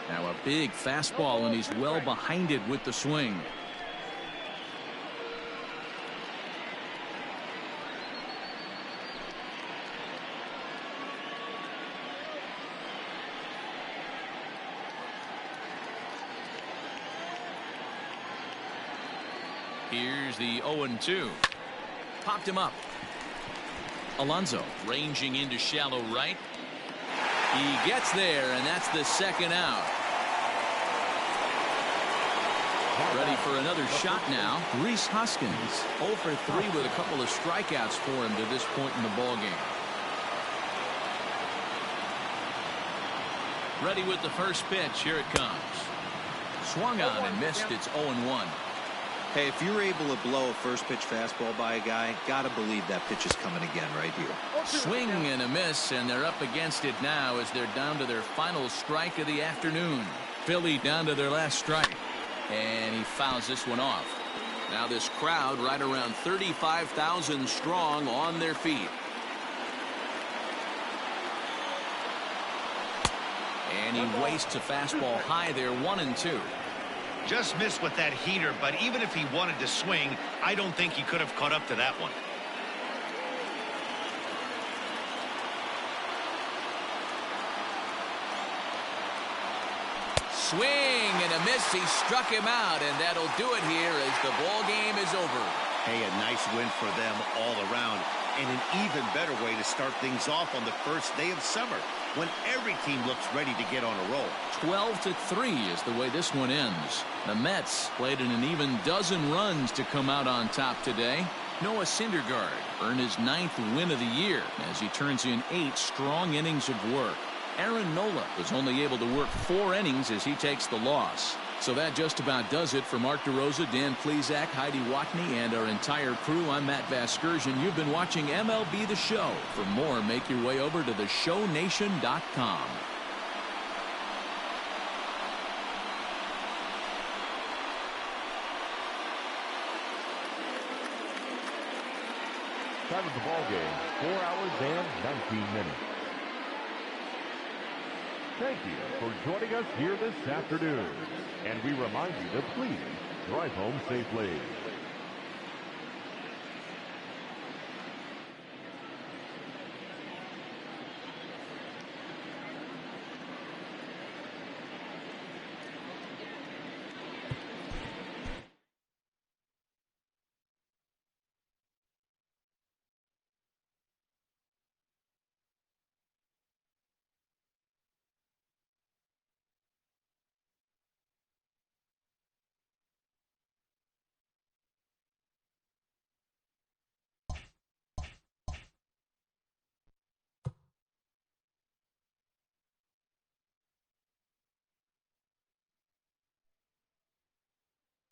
Now a big fastball, and he's well behind it with the swing. Here's the 0-2. Popped him up. Alonso ranging into shallow right. He gets there, and that's the second out. Ready for another shot now. Rhys Hoskins 0 for 3 with a couple of strikeouts for him to this point in the ball game. Ready with the first pitch. Here it comes. Swung on and missed. It's 0-1. Hey, if you're able to blow a first pitch fastball by a guy, gotta believe that pitch is coming again right here. Swing and a miss, and they're up against it now as they're down to their final strike of the afternoon. Philly down to their last strike, and he fouls this one off. Now this crowd right around 35,000 strong on their feet. And he wastes a fastball high there, 1-2. Just missed with that heater, but even if he wanted to swing, I don't think he could have caught up to that one. Swing and a miss. He struck him out, and that'll do it here as the ball game is over. Hey, a nice win for them all around, and an even better way to start things off on the first day of summer, when every team looks ready to get on a roll. 12-3 is the way this one ends. The Mets played in an even dozen runs to come out on top today. Noah Syndergaard earned his 9th win of the year as he turns in 8 strong innings of work. Aaron Nola was only able to work 4 innings as he takes the loss. So that just about does it for Mark DeRosa, Dan Plesac, Heidi Watney, and our entire crew. I'm Matt Vasgersian. You've been watching MLB The Show. For more, make your way over to theshownation.com. Time of the ball game, 4 hours and 19 minutes. Thank you for joining us here this afternoon. And we remind you to please drive home safely.